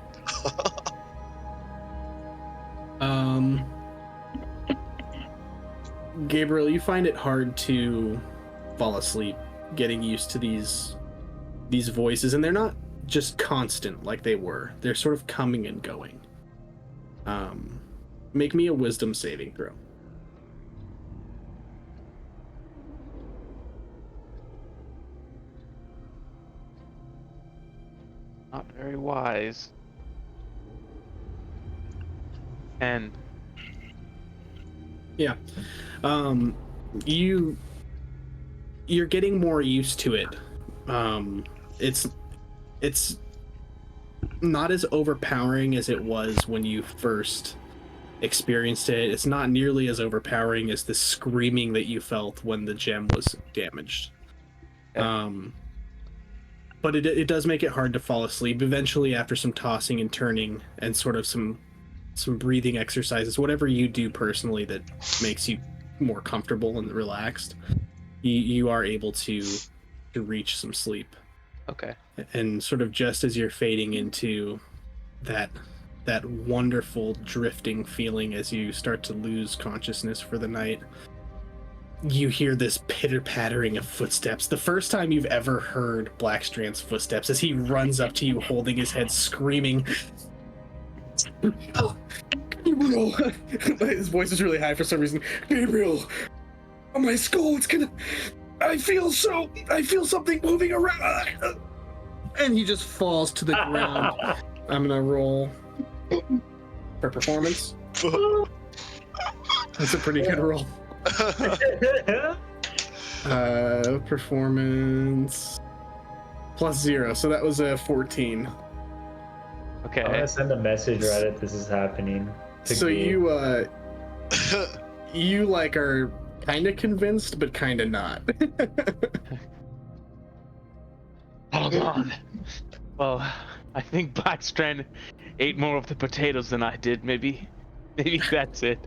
Gabriel, you find it hard to fall asleep, getting used to these voices, and they're not just constant like they were. They're sort of coming and going. Make me a wisdom saving throw. Not very wise. And yeah, you're getting more used to it. It's not as overpowering as it was when you first experienced it. It's not nearly as overpowering as the screaming that you felt when the gem was damaged. But it does make it hard to fall asleep. Eventually, after some tossing and turning and sort of some breathing exercises, whatever you do personally that makes you more comfortable and relaxed, you are able to reach some sleep. Okay. And sort of just as you're fading into that wonderful drifting feeling as you start to lose consciousness for the night, you hear this pitter-pattering of footsteps. The first time you've ever heard Blackstrand's footsteps, as he runs up to you holding his head, screaming, Gabriel! His voice is really high for some reason. Gabriel! On my skull, I feel something moving around. And he just falls to the ground. I'm gonna roll for performance. That's a pretty good roll. Performance +0, so that was a 14. Okay. I'm gonna send a message right as this is happening. So you you like are kind of convinced, but kind of not. Hold on. Well, I think Blackstrand ate more of the potatoes than I did. Maybe that's it.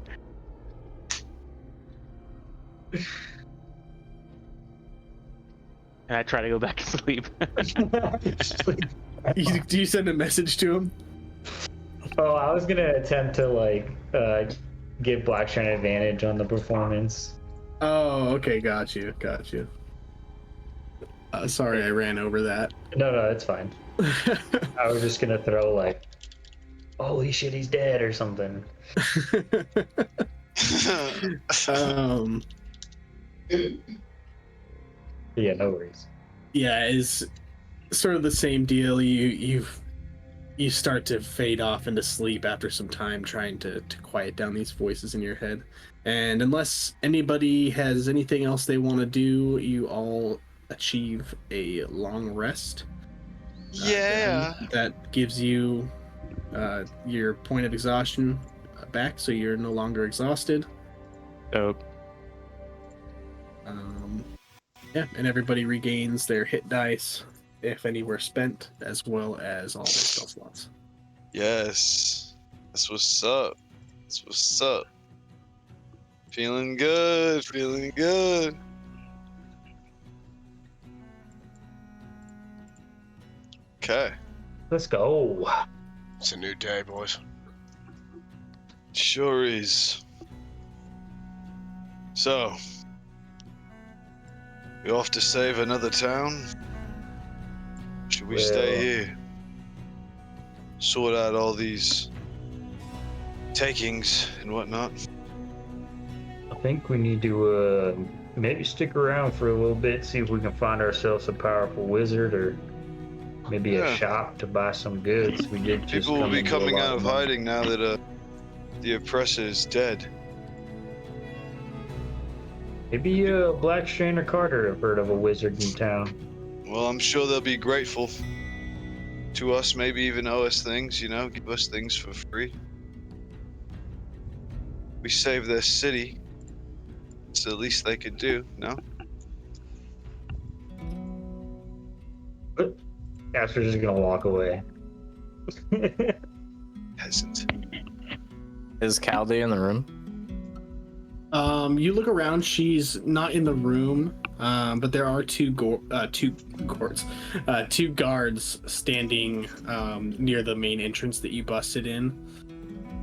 And I try to go back to sleep. Do you send a message to him? Oh, I was gonna attempt to like give Blackshine advantage on the performance. Oh, okay, got you. Sorry, I ran over that. No, it's fine. I was just gonna throw like, holy shit, he's dead or something. Yeah, no worries. Yeah, it's sort of the same deal. You start to fade off into sleep after some time trying to quiet down these voices in your head. And unless anybody has anything else they want to do, you all achieve a long rest. Yeah. That gives you your point of exhaustion back, so you're no longer exhausted. Dope. Yeah, and everybody regains their hit dice, if any were spent, as well as all their spell slots. Yes. That's what's up. Feeling good. Okay. Let's go. It's a new day, boys. Sure is. So, we off to save another town? Should we stay here? Sort out all these takings and whatnot? I think we need to maybe stick around for a little bit, see if we can find ourselves a powerful wizard or maybe a shop to buy some goods. We did just People will be into a coming lot out of money. hiding now that the oppressor is dead. Maybe Blackshane or Carter have heard of a wizard in town. Well, I'm sure they'll be grateful to us, maybe even owe us things, give us things for free. We saved their city. It's the least they could do, no? Casper's just gonna walk away. Peasant. Is Caldy in the room? You look around. She's not in the room, but there are two guards standing near the main entrance that you busted in,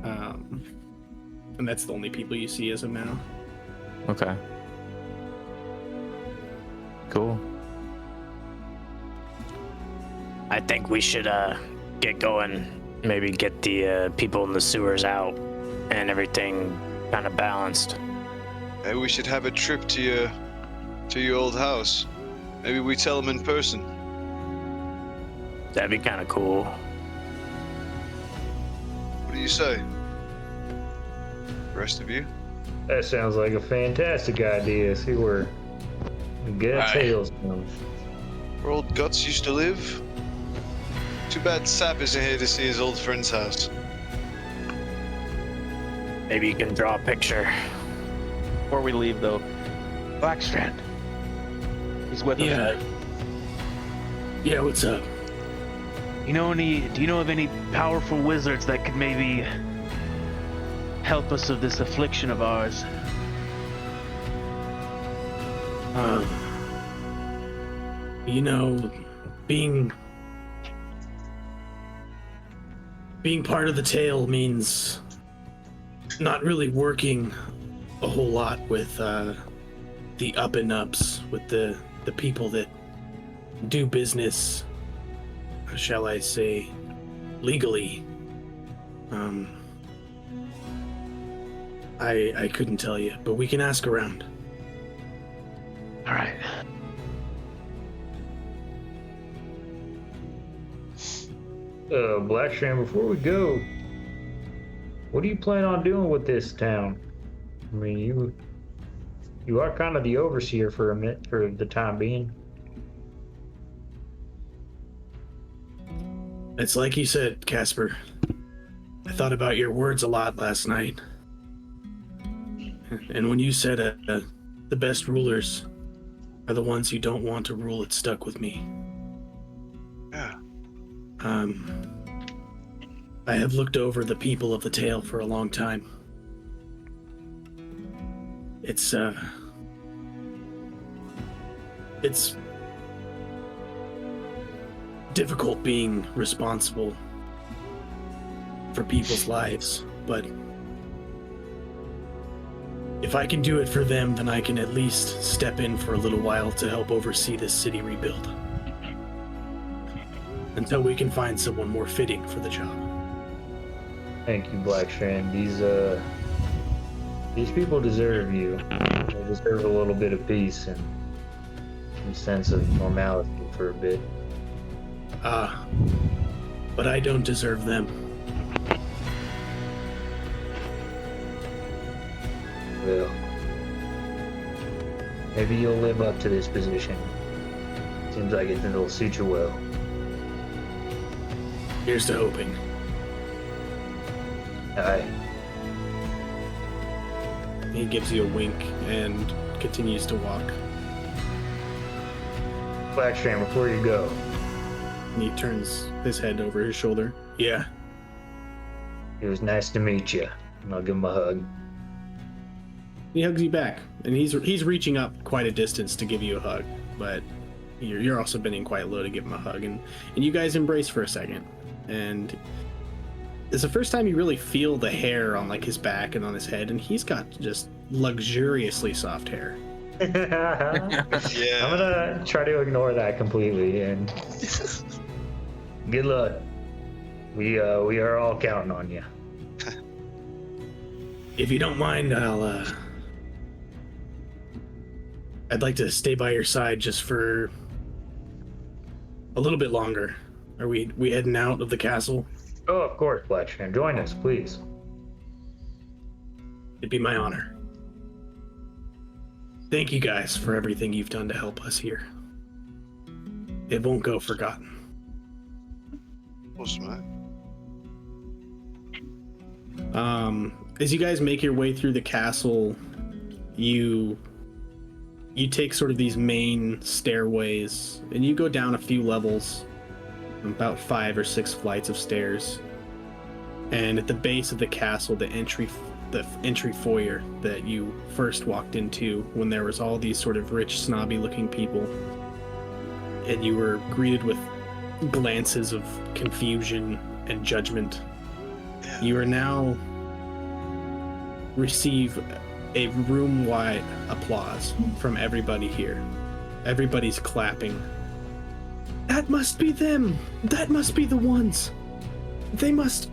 and that's the only people you see as of now. Okay. Cool. I think we should get going. Maybe get the people in the sewers out and everything kind of balanced. Maybe we should have a trip to your old house. Maybe we tell them in person. That'd be kind of cool. What do you say? Rest of you? That sounds like a fantastic idea. See where the good Aye. tales come. Where old Guts used to live? Too bad Sap isn't here to see his old friend's house. Maybe you can draw a picture. Before we leave, though, Blackstrand. He's with us. Yeah, what's up? Do you know of any powerful wizards that could maybe help us with this affliction of ours? Being part of the tale means not really working a whole lot with the up and ups, with the people that do business, shall I say, legally. I couldn't tell you, but we can ask around. All right. Blackstrand, before we go, what do you plan on doing with this town? I mean, you are kind of the overseer for the time being. It's like you said, Casper. I thought about your words a lot last night. And when you said the best rulers are the ones who don't want to rule, it stuck with me. Yeah. I have looked over the people of the tale for a long time. It's difficult being responsible for people's lives, but if I can do it for them, then I can at least step in for a little while to help oversee this city rebuild. Until we can find someone more fitting for the job. Thank you, Blackstrand. These people deserve you. They deserve a little bit of peace and some sense of normality for a bit. But I don't deserve them. Well, maybe you'll live up to this position. Seems like it'll suit you well. Here's to hoping. Aye. He gives you a wink and continues to walk. Blackstrand, before you go. And he turns his head over his shoulder. Yeah. It was nice to meet you. And I'll give him a hug. He hugs you back, and he's reaching up quite a distance to give you a hug, but you're also bending quite low to give him a hug, and you guys embrace for a second, and it's the first time you really feel the hair on like his back and on his head, and he's got just luxuriously soft hair. Yeah. I'm gonna try to ignore that completely, and good luck. We are all counting on you. If you don't mind, I'd like to stay by your side just for a little bit longer. Are we heading out of the castle? Oh, of course, Blackstrand. Join us, please. It'd be my honor. Thank you guys for everything you've done to help us here. It won't go forgotten. What's that? As you guys make your way through the castle, you take sort of these main stairways, and you go down a few levels, about 5 or 6 flights of stairs. And at the base of the castle, the entry foyer that you first walked into, when there was all these sort of rich, snobby-looking people, and you were greeted with glances of confusion and judgment, you are now receive a room-wide applause from everybody here. Everybody's clapping. That must be them! That must be the ones! They must...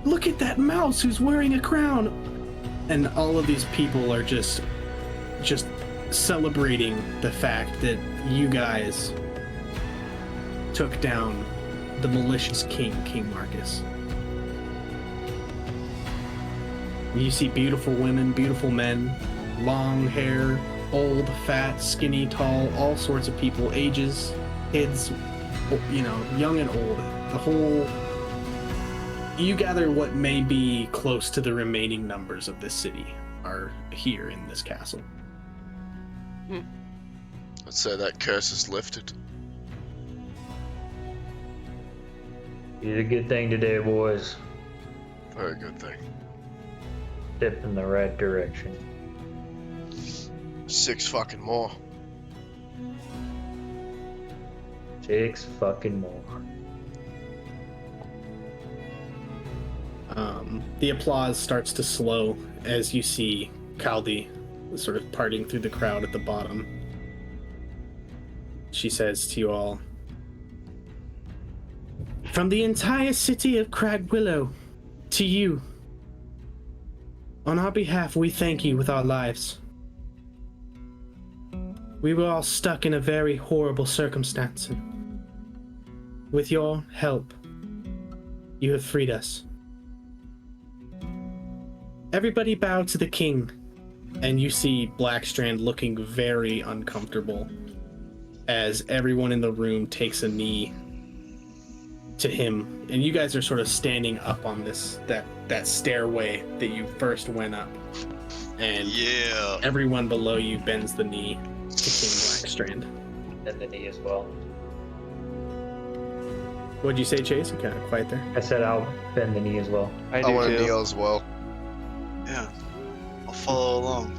Look at that mouse who's wearing a crown! And all of these people are just celebrating the fact that you guys took down the malicious king, King Marcus. You see beautiful women, beautiful men, long hair, old, fat, skinny, tall, all sorts of people, ages, kids, young and old. The whole... You gather what may be close to the remaining numbers of this city are here in this castle. I'd say that curse is lifted. You did a good thing today, boys. Very good thing. Step in the right direction. 6 fucking more. 6 fucking more. The applause starts to slow as you see Kaldi sort of parting through the crowd at the bottom. She says to you all, "From the entire city of Cragwillow, to you, on our behalf, we thank you with our lives. We were all stuck in a very horrible circumstance, and with your help, you have freed us. Everybody bow to the king." And you see Blackstrand looking very uncomfortable as everyone in the room takes a knee to him, and you guys are sort of standing up on that stairway that you first went up, and everyone below you bends the knee to King Blackstrand. Bend the knee as well. What'd you say, Chase? You kind of quiet there. I said I'll bend the knee as well. I want to kneel as well. Yeah, I'll follow along.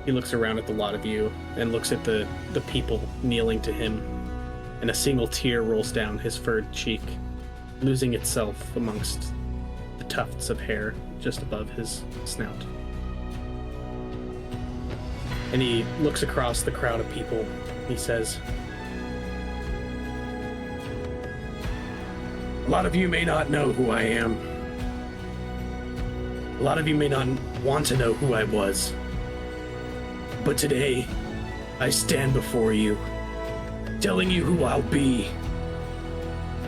He looks around at the lot of you and looks at the people kneeling to him, and a single tear rolls down his furred cheek. losing itself amongst the tufts of hair just above his snout. And he looks across the crowd of people. He says, "A lot of you may not know who I am. A lot of you may not want to know who I was. But today, I stand before you, telling you who I'll be.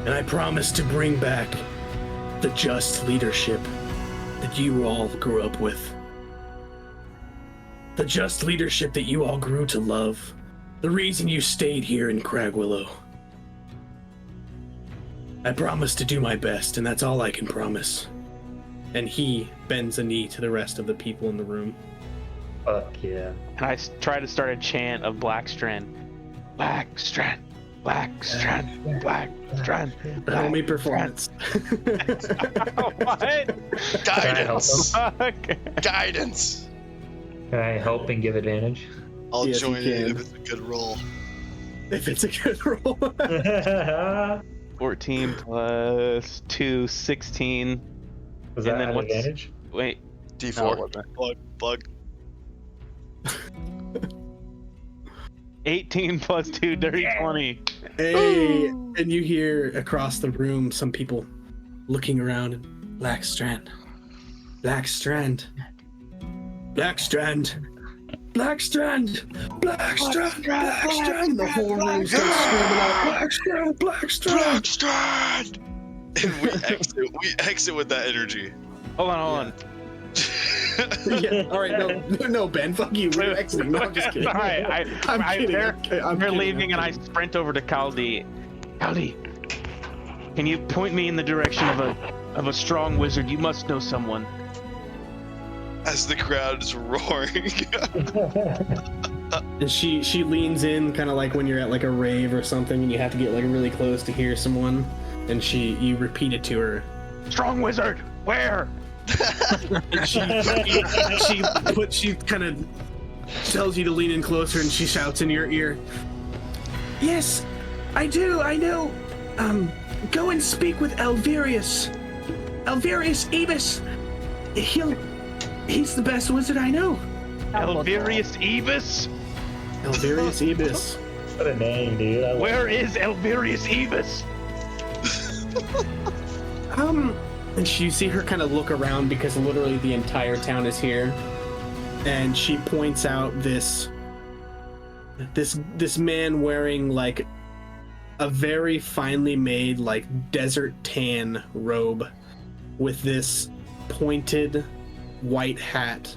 And I promise to bring back the just leadership that you all grew up with. The just leadership that you all grew to love. The reason you stayed here in Cragwillow. I promise to do my best, and that's all I can promise." And he bends a knee to the rest of the people in the room. Fuck yeah. And I try to start a chant of Blackstrand. Blackstrand, Blackstrand, Blackstrand. Roll me performance. What? Guidance. Fuck. Guidance. Can I help and give advantage? I'll Yes, join you in can. if it's a good roll. If it's a good roll. 14 plus 2, 16. Was And that then an what's- advantage? Wait, D4. Plug. 18 plus 2, dirty 20. Hey, and you hear across the room some people looking around. And, Blackstrand, Blackstrand, Blackstrand, Blackstrand, Blackstrand, Blackstrand. The whole room starts screaming out, Blackstrand, Blackstrand. Blackstrand! And we exit with that energy. Hold on. Yeah, all right, no, Ben, fuck you. We're exiting. No, I'm just kidding. All right, I'm kidding. they're I'm kidding. leaving, and I sprint over to Kaldi. Kaldi, can you point me in the direction of a strong wizard? You must know someone. As the crowd is roaring. And she leans in, kind of like when you're at like a rave or something, and you have to get like really close to hear someone. And you repeat it to her. Strong wizard, where? And she kind of tells you to lean in closer, and she shouts in your ear, "Yes, I do. I know. Go and speak with Elvirius Ebis. He's the best wizard I know." Elvirius Ebis? Elvirius Ebis. What a name, dude. Where is Elvirius Ebis? And you see her kind of look around because literally the entire town is here, and she points out this man wearing like a very finely made like desert tan robe with this pointed white hat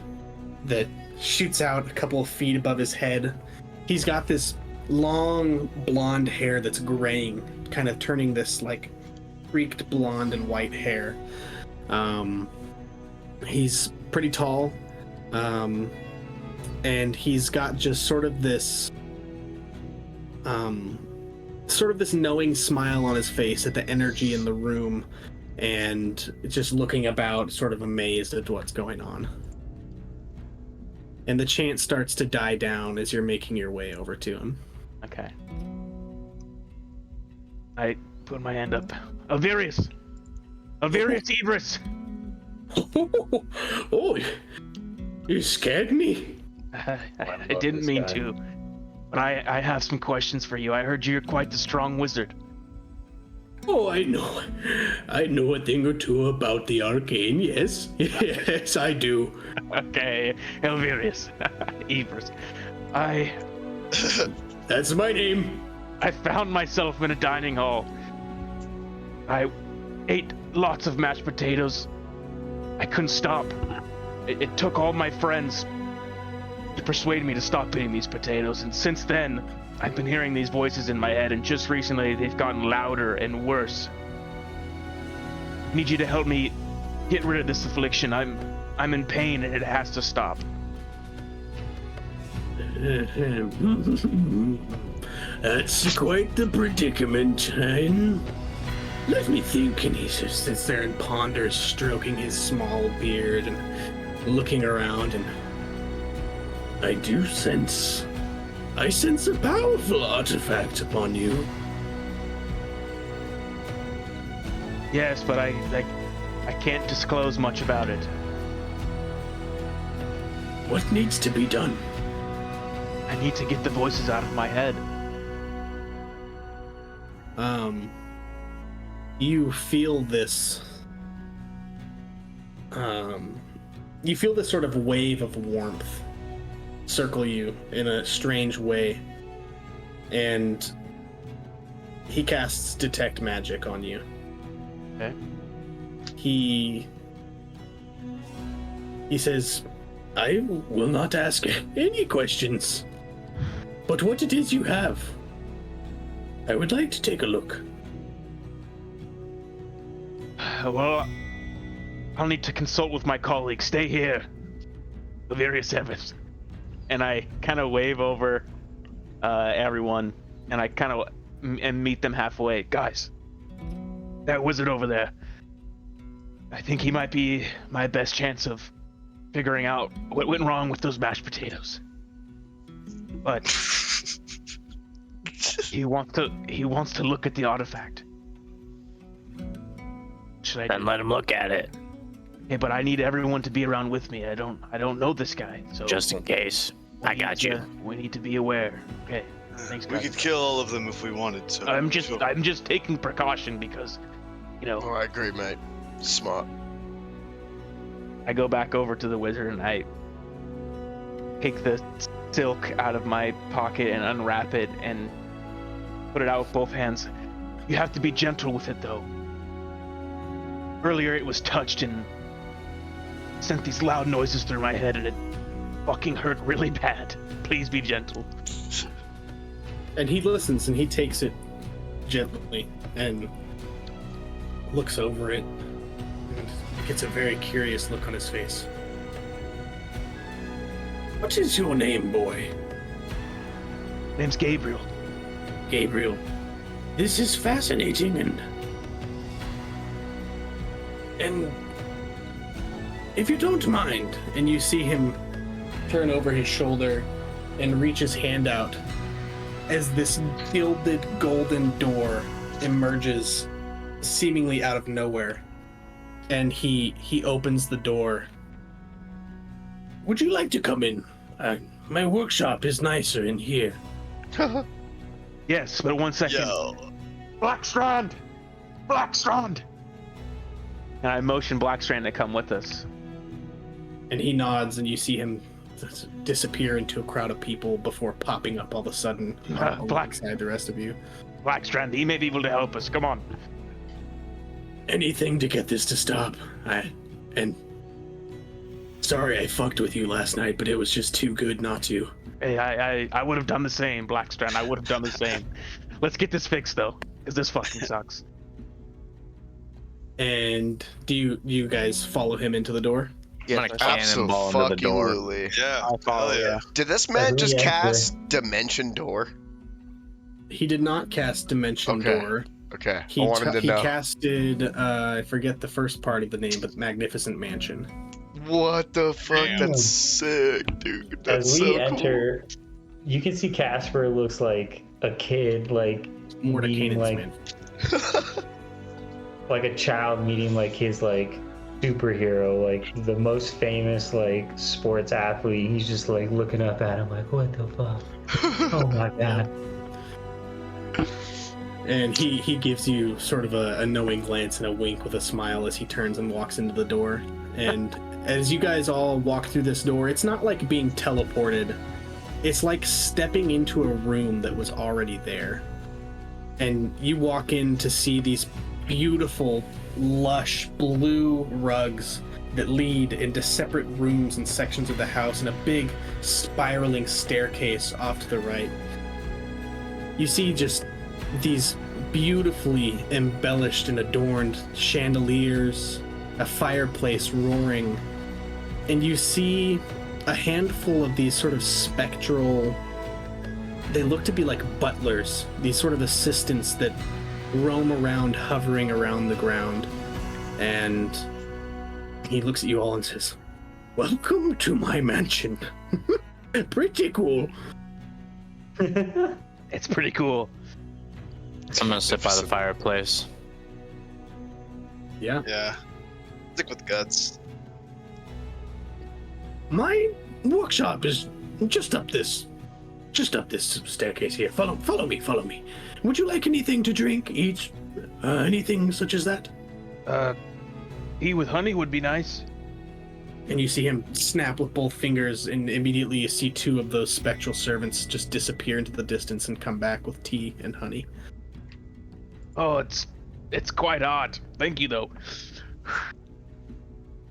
that shoots out a couple of feet above his head. He's got this long blonde hair that's graying, kind of turning this like streaked blonde and white hair. He's pretty tall, and he's got just sort of this knowing smile on his face at the energy in the room, and just looking about, sort of amazed at what's going on. And the chant starts to die down as you're making your way over to him. Okay. I put my hand up. Elvirius Ebis. Oh, you scared me. I didn't mean to, but I have some questions for you. I heard you're quite the strong wizard. Oh, I know a thing or two about the arcane, yes. Yes, I do. Okay, Elvirius Ebis. That's my name. I found myself in a dining hall. I ate lots of mashed potatoes. I couldn't stop. It took all my friends to persuade me to stop eating these potatoes, and since then, I've been hearing these voices in my head, and just recently they've gotten louder and worse. I need you to help me get rid of this affliction. I'm in pain, and it has to stop. That's quite the predicament. Let me think. And he just sits there and ponders, stroking his small beard and looking around. And I sense a powerful artifact upon you. Yes, but I can't disclose much about it. What needs to be done? I need to get the voices out of my head. You feel this. You feel this sort of wave of warmth circle you in a strange way, and he casts detect magic on you. Okay. He says, I will not ask any questions, but what it is you have, I would like to take a look. Well, I'll need to consult with my colleagues. Stay here. Bavaria 7. And I kind of wave over everyone, and I kind of meet them halfway. Guys, that wizard over there, I think he might be my best chance of figuring out what went wrong with those mashed potatoes. But he wants to look at the artifact. Should I Then let him look at it. Hey, but I need everyone to be around with me. I don't know this guy, so Just in case. I got you. We need to be aware. Okay. Thanks, We guys. could kill all of them if we wanted to. I'm just taking precaution because, Oh, I agree, mate. Smart. I go back over to the wizard and I take the silk out of my pocket and unwrap it and put it out with both hands. You have to be gentle with it, though. Earlier it was touched and sent these loud noises through my head, and it fucking hurt really bad. Please be gentle. And he listens and he takes it gently and looks over it and gets a very curious look on his face. What is your name, boy? Name's Gabriel. Gabriel. This is fascinating and if you don't mind, and you see him turn over his shoulder and reach his hand out as this gilded golden door emerges seemingly out of nowhere, and he opens the door. Would you like to come in? My workshop is nicer in here. Yes, but 1 second. Yo. Blackstrand! Blackstrand! And I motion Blackstrand to come with us. And he nods, and you see him disappear into a crowd of people before popping up all of a sudden alongside the rest of you. Blackstrand, he may be able to help us. Come on. Anything to get this to stop. Sorry I fucked with you last night, but it was just too good not to. Hey, I would have done the same, Blackstrand. I would have done the same. Let's get this fixed, though, because this fucking sucks. And do you guys follow him into the door? I'm gonna cannonball into the door. Absolutely. Yeah. I'll follow hell yeah. you. Did this man just Yeah. cast Dimension Door? He did not cast Dimension Okay. Door. Okay, He, I wanted to he know. casted, I forget the first part of the name, but Magnificent Mansion. What the fuck? Damn. That's sick, dude. That's As so we enter, you can see Casper looks like a kid, like Mordecai meeting cool. like a child meeting like his like superhero, like the most famous like sports athlete. He's just like looking up at him like, what the fuck? Oh my god. And he gives you sort of a knowing glance and a wink with a smile as he turns and walks into the door. And as you guys all walk through this door, it's not like being teleported. It's like stepping into a room that was already there. And you walk in to see these beautiful, lush blue rugs that lead into separate rooms and sections of the house and a big spiraling staircase off to the right. You see just these beautifully embellished and adorned chandeliers, a fireplace roaring, and you see a handful of these sort of spectral, they look to be like butlers, these sort of assistants that roam around, hovering around the ground. And he looks at you all and says, "Welcome to my mansion." Pretty cool. It's pretty cool. I'm gonna sit by the fireplace. Yeah. Yeah. Stick with guts. My workshop is just up this staircase here. Follow me. Would you like anything to drink, eat, anything such as that? Tea with honey would be nice. And you see him snap with both fingers, and immediately you see two of those spectral servants just disappear into the distance and come back with tea and honey. Oh, it's quite odd. Thank you, though.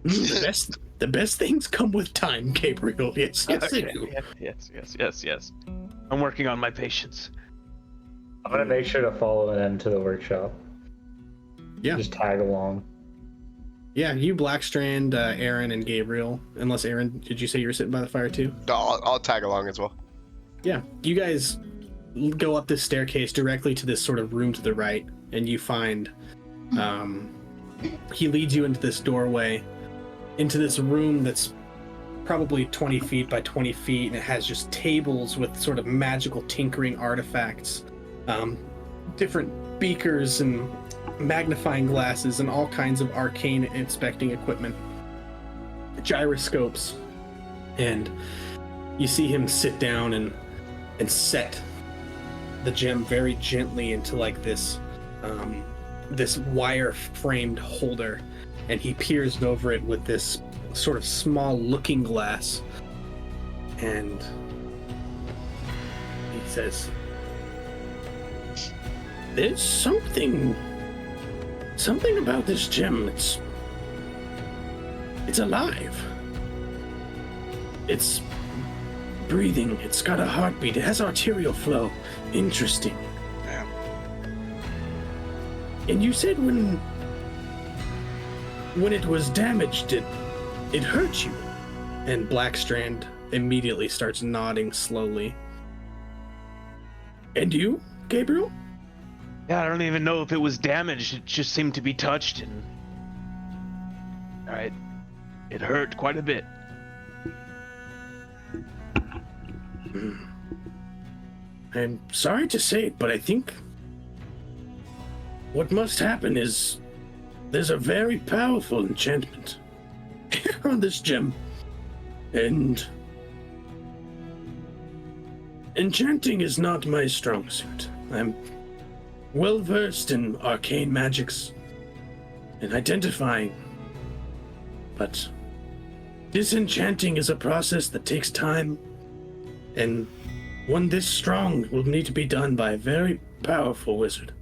The best things come with time, Gabriel. Yes, they do. Yes. I'm working on my patience. I'm gonna make sure to follow them to the workshop. Yeah. Just tag along. Yeah, you, Blackstrand, Aaron, and Gabriel. Unless Aaron, did you say you were sitting by the fire too? No, I'll tag along as well. Yeah, you guys go up this staircase directly to this sort of room to the right, and you find he leads you into this doorway, into this room that's probably 20 feet by 20 feet, and it has just tables with sort of magical tinkering artifacts, different beakers and magnifying glasses and all kinds of arcane inspecting equipment, gyroscopes, and you see him sit down and set the gem very gently into like this this wire framed holder, and he peers over it with this sort of small looking glass, and he says, "There's something about this gem. It's alive. It's breathing. It's got a heartbeat. It has arterial flow. Interesting." Yeah. And you said when it was damaged, it hurt you. And Blackstrand immediately starts nodding slowly. And you, Gabriel? Yeah, I don't even know if it was damaged. It just seemed to be touched, and alright, it hurt quite a bit. I'm sorry to say it, but I think what must happen is there's a very powerful enchantment on this gem, and enchanting is not my strong suit. I'm well versed in arcane magics and identifying, but disenchanting is a process that takes time, and one this strong will need to be done by a very powerful wizard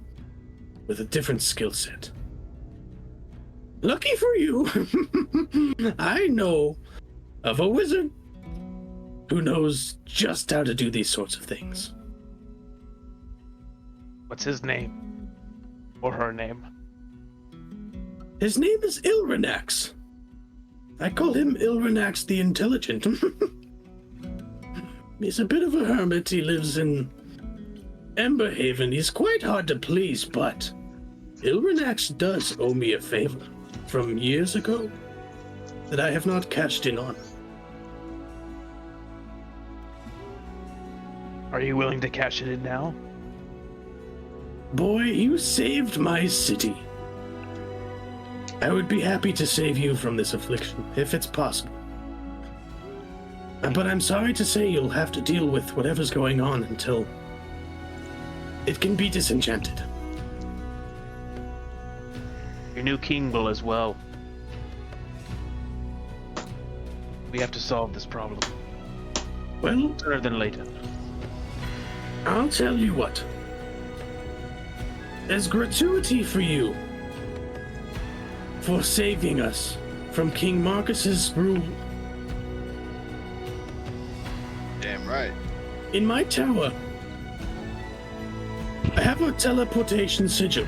with a different skill set. Lucky for you, I know of a wizard who knows just how to do these sorts of things. What's his name? Or her name? His name is Ilrinax. I call him Ilrinax the Intelligent. He's a bit of a hermit. He lives in Emberhaven. He's quite hard to please, but Ilrinax does owe me a favor from years ago that I have not cashed in on. Are you willing to cash it in now? Boy, you saved my city. I would be happy to save you from this affliction, if it's possible. But I'm sorry to say you'll have to deal with whatever's going on until it can be disenchanted. Your new king will as well. We have to solve this problem. Well, sooner than later. I'll tell you what. As gratuity for you for saving us from King Marcus's rule, Damn right. in my tower, I have a teleportation sigil.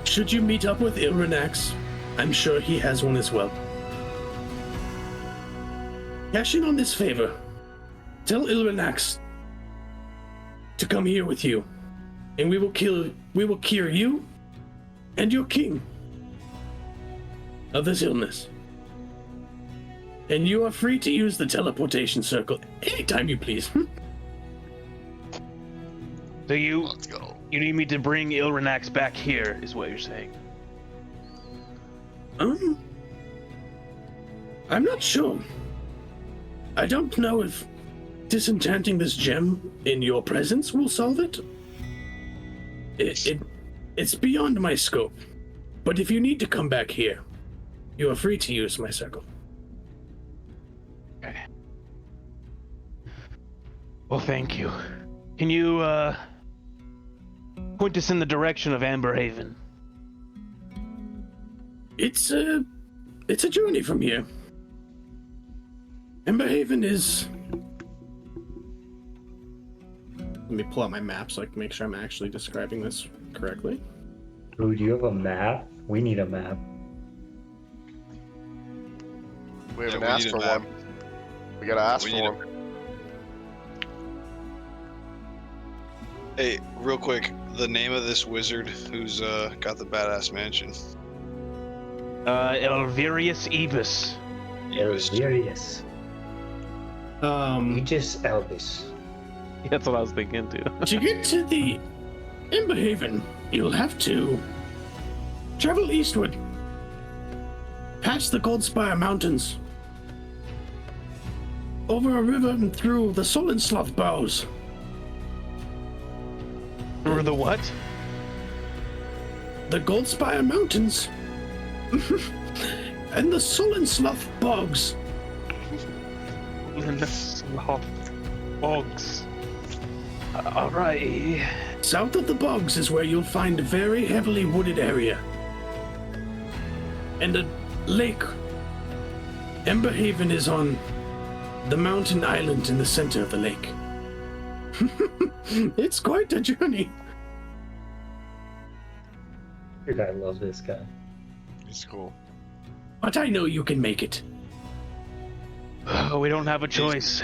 Should you meet up with Ilrinax, I'm sure he has one as well. Cash in on this favor. Tell Ilrinax to come here with you, and we will cure you and your king of this illness. And you are free to use the teleportation circle anytime you please. So Let's go. you need me to bring Ilrinax back here, is what you're saying? I'm not sure. I don't know if disenchanting this gem in your presence will solve it. It's beyond my scope. But if you need to come back here, you are free to use my circle. Okay. Well, thank you. Can you, point us in the direction of Amberhaven? It's a journey from here. Amberhaven is... Let me pull out my map so I can make sure I'm actually describing this correctly. Ooh, do you have a map? We need a map. We haven't we asked need for a map. one. We gotta ask We for need a one. Hey, real quick, the name of this wizard who's got the badass mansion. Elvirius Evis. Elvirius. Aegis Elvis. That's what I was thinking too. To get to the Amberhaven, you'll have to travel eastward, past the Goldspire Mountains, over a river and through the Solensloth Bows. Through the what? The Goldspire Mountains and the Solensloth Bogs. Bogs. Alright. South of the bogs is where you'll find a very heavily wooded area. And a lake. Amberhaven is on the mountain island in the center of the lake. It's quite a journey. Dude, I love this guy. He's cool. But I know you can make it. Oh, we don't have a choice.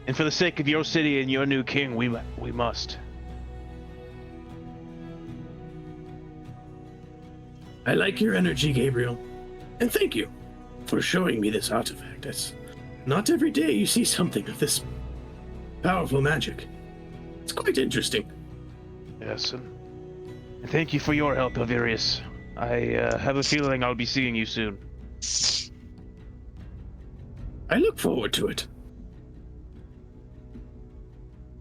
And for the sake of your city and your new king, we must. I like your energy, Gabriel. And thank you for showing me this artifact. It's not every day you see something of this powerful magic. It's quite interesting. Yes, and thank you for your help, Elvirius. I have a feeling I'll be seeing you soon. I look forward to it.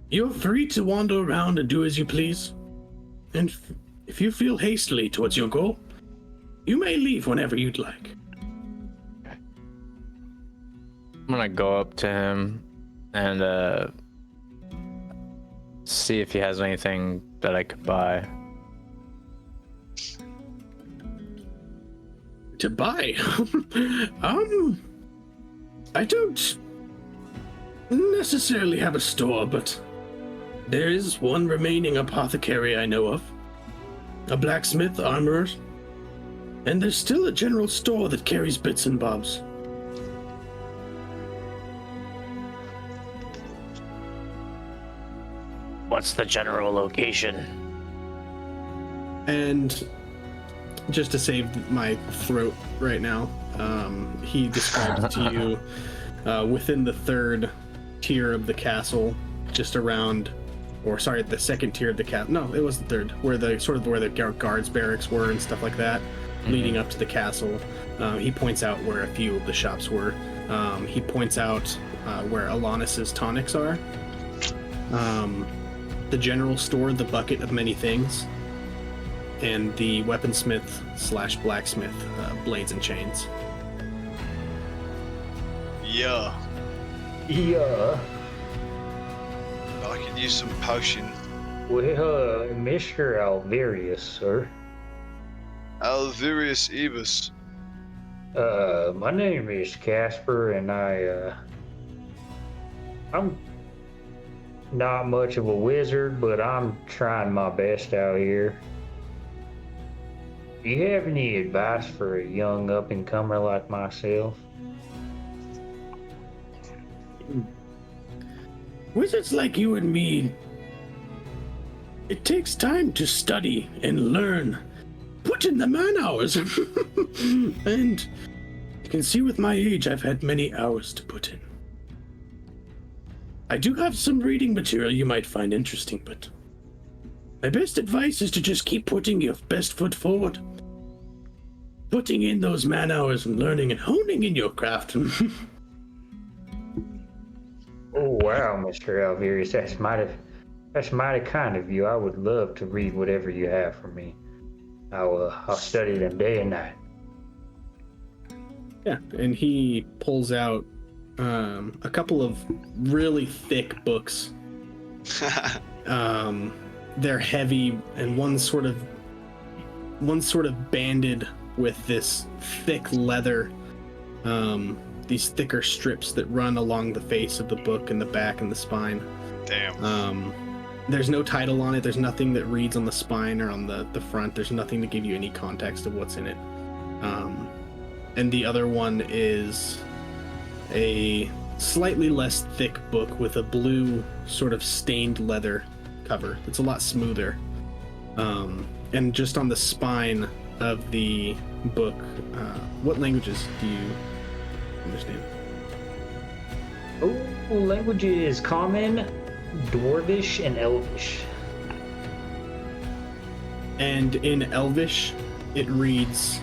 You're free to wander around and do as you please. And if you feel hastily towards your goal, you may leave whenever you'd like. I'm gonna go up to him and see if he has anything that I could buy. To buy? I don't necessarily have a store, but there is one remaining apothecary I know of. A blacksmith, armorer, and there's still a general store that carries bits and bobs. What's the general location? And just to save my throat right now, he describes to you within the third tier of the castle, just around, or sorry, the second tier of the castle. No, it was the third, where the guards barracks were and stuff like that, leading up to the castle. He points out where a few of the shops were. He points out where Alanis's tonics are. The general store, the bucket of many things, and the weaponsmith / blacksmith, blades and chains. Yeah. Yeah. I could use some potion. Well, Mr. Alvirius, sir. Alvirius Evis. My name is Casper, and I'm not much of a wizard, but I'm trying my best out here. Do you have any advice for a young up-and-comer like myself? Wizards like you and me, it takes time to study and learn. Put in the man hours. And you can see with my age, I've had many hours to put in. I do have some reading material you might find interesting, but my best advice is to just keep putting your best foot forward. putting in those man hours and learning and honing in your craft. Oh wow, Mr. Alvarius, that's mighty kind of you. I would love to read whatever you have for me. I'll study them day and night. Yeah, and he pulls out a couple of really thick books. They're heavy, and one's sort of banded with this thick leather, these thicker strips that run along the face of the book and the back and the spine. Damn. There's no title on it. There's nothing that reads on the spine or on the front. There's nothing to give you any context of what's in it. And the other one is a slightly less thick book with a blue sort of stained leather cover. It's a lot smoother. And just on the spine of the book, what languages do you understand? Oh, languages: Common, Dwarvish, and Elvish. And in Elvish, it reads,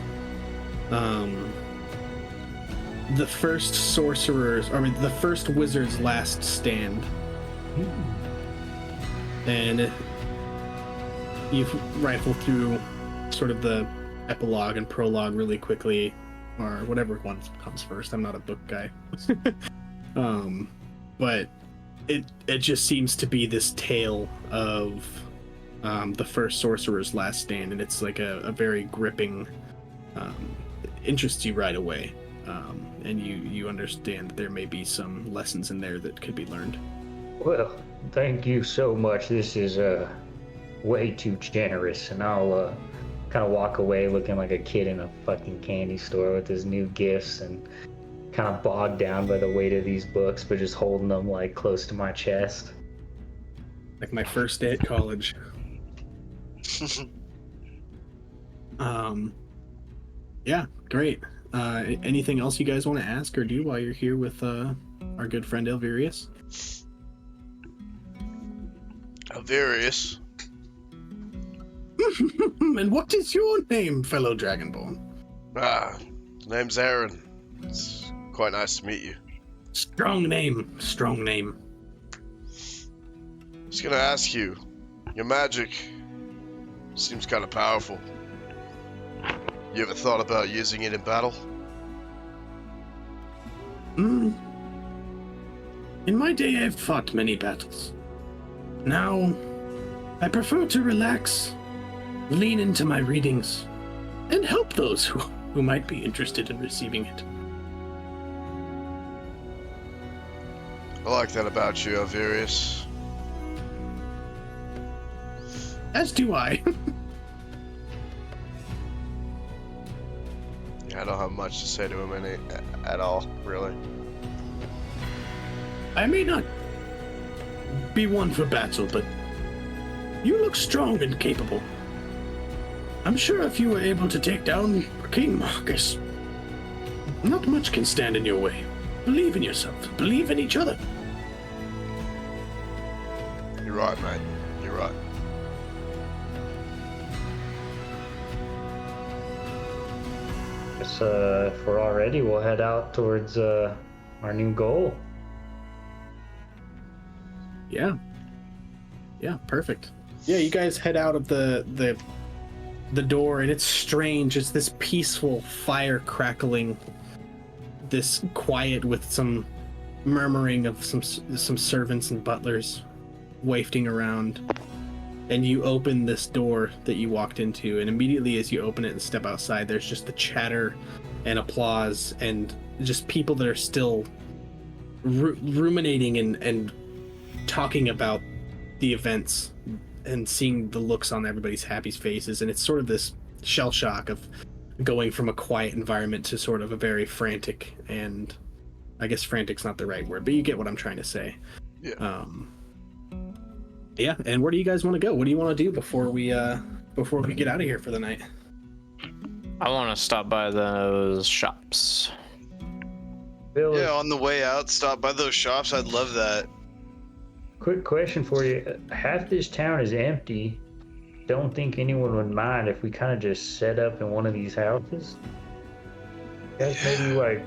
the first the first wizard's last stand. And you rifle through sort of the epilogue and prologue really quickly, or whatever one comes first. I'm not a book guy. But it just seems to be this tale of the first sorcerer's last stand, and it's like a very gripping, interests you right away, and you understand that there may be some lessons in there that could be learned. Well, thank you so much. This is way too generous, and I'll kind of walk away looking like a kid in a fucking candy store with his new gifts and kind of bogged down by the weight of these books, but just holding them like close to my chest. Like my first day at college. Yeah, great. Anything else you guys want to ask or do while you're here with our good friend Elvarius? Elvarius. And what is your name, fellow Dragonborn? Name's Aaron. It's quite nice to meet you. Strong name. Strong name. I was gonna ask you, your magic seems kind of powerful. You ever thought about using it in battle? In my day, I've fought many battles. Now, I prefer to relax, lean into my readings, and help those who might be interested in receiving it. I like that about you, Elvarius. As do I. Yeah, I don't have much to say to him at all, really. I may not be one for battle, but you look strong and capable. I'm sure if you were able to take down King Marcus, not much can stand in your way. Believe in yourself. Believe in each other. You're right, mate. You're right. Guess if we're all ready, we'll head out towards our new goal. Yeah, perfect. Yeah, you guys head out of the door, and it's strange. It's this peaceful fire crackling, this quiet with some murmuring of some servants and butlers wafting around. And you open this door that you walked into, and immediately as you open it and step outside, there's just the chatter and applause and just people that are still ruminating and talking about the events and seeing the looks on everybody's happy faces. And it's sort of this shell shock of going from a quiet environment to sort of a very frantic, and I guess frantic's not the right word, but you get what I'm trying to say. Yeah. Yeah, and where do you guys want to go? What do you want to do before we get out of here for the night? I want to stop by those shops. Yeah, on the way out, stop by those shops. I'd love that. Quick question for you. Half this town is empty. don't think anyone would mind if we kind of just set up in one of these houses. You guys maybe like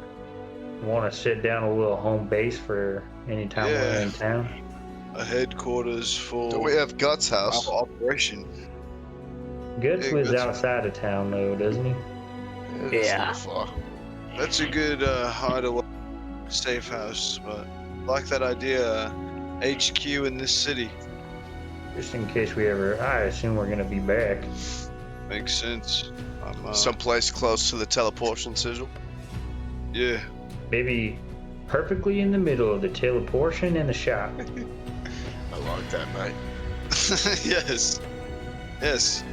want to sit down a little home base for any time we're in town. A headquarters for Don't we have Guts' house? our operation. Guts Yeah, lives Guts- outside of town though, doesn't he? It's Yeah. not far. That's a good hideaway, safe house. But I like that idea. HQ in this city Just in case we ever, I assume we're gonna be back. makes sense. I'm, Someplace close to the teleportation sigil. yeah. Maybe perfectly in the middle of the teleportation and the shop. I like that, mate. Yes. Yes.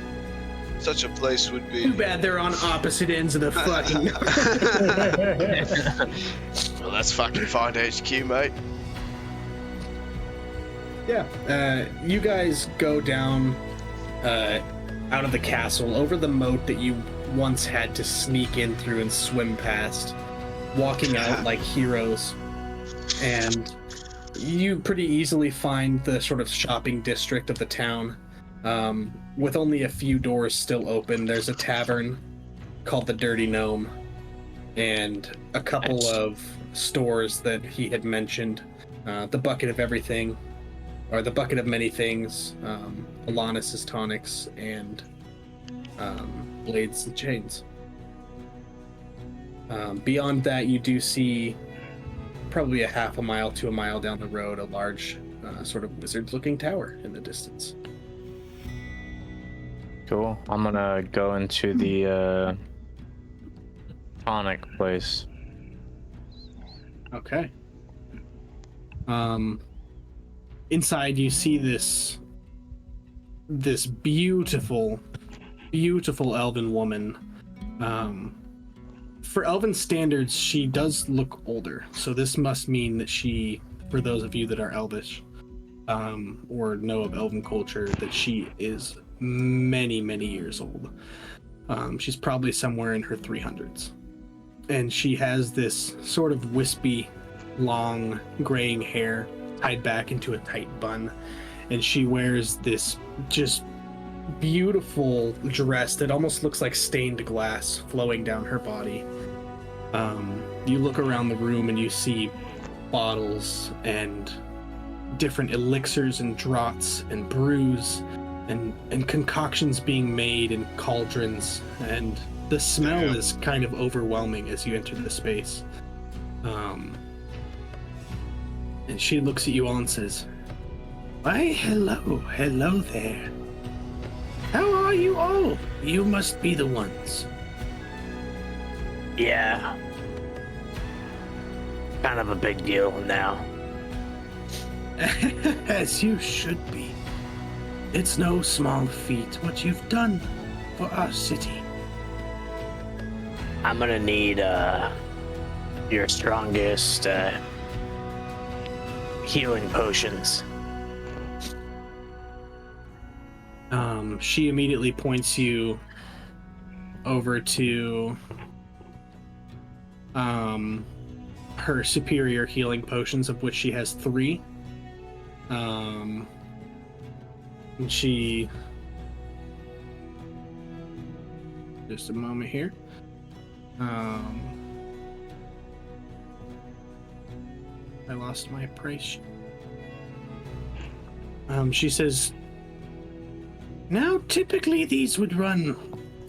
Such a place would be. Too bad they're on opposite ends of the fucking. Well, let's fucking find HQ, mate. Yeah, you guys go down out of the castle over the moat that you once had to sneak in through and swim past, walking out like heroes, and you pretty easily find the sort of shopping district of the town, with only a few doors still open. There's a tavern called the Dirty Gnome, and a couple of stores that he had mentioned, the Bucket of Everything, or the Bucket of Many Things, Alanis' Tonics, and Blades and Chains. Beyond that, you do see, probably a half a mile to a mile down the road, a large sort of wizard-looking tower in the distance. Cool. I'm gonna go into the tonic place. Okay. Inside you see this beautiful elven woman. For elven standards, she does look older, so this must mean that she, for those of you that are elvish or know of elven culture, that she is many years old. She's probably somewhere in her 300s, and she has this sort of wispy, long graying hair tied back into a tight bun, and she wears this just beautiful dress that almost looks like stained glass flowing down her body. You look around the room and you see bottles and different elixirs and draughts and brews and concoctions being made in cauldrons, and the smell is kind of overwhelming as you enter the space. And she looks at you all and says, "Why, hello there. How are you all? You must be the ones." Yeah. Kind of a big deal now. As you should be. It's no small feat what you've done for our city. I'm gonna need your strongest healing potions. She immediately points you over to her superior healing potions, of which she has 3. And she... Just a moment here. I lost my price sheet. She says, "Now, typically these would run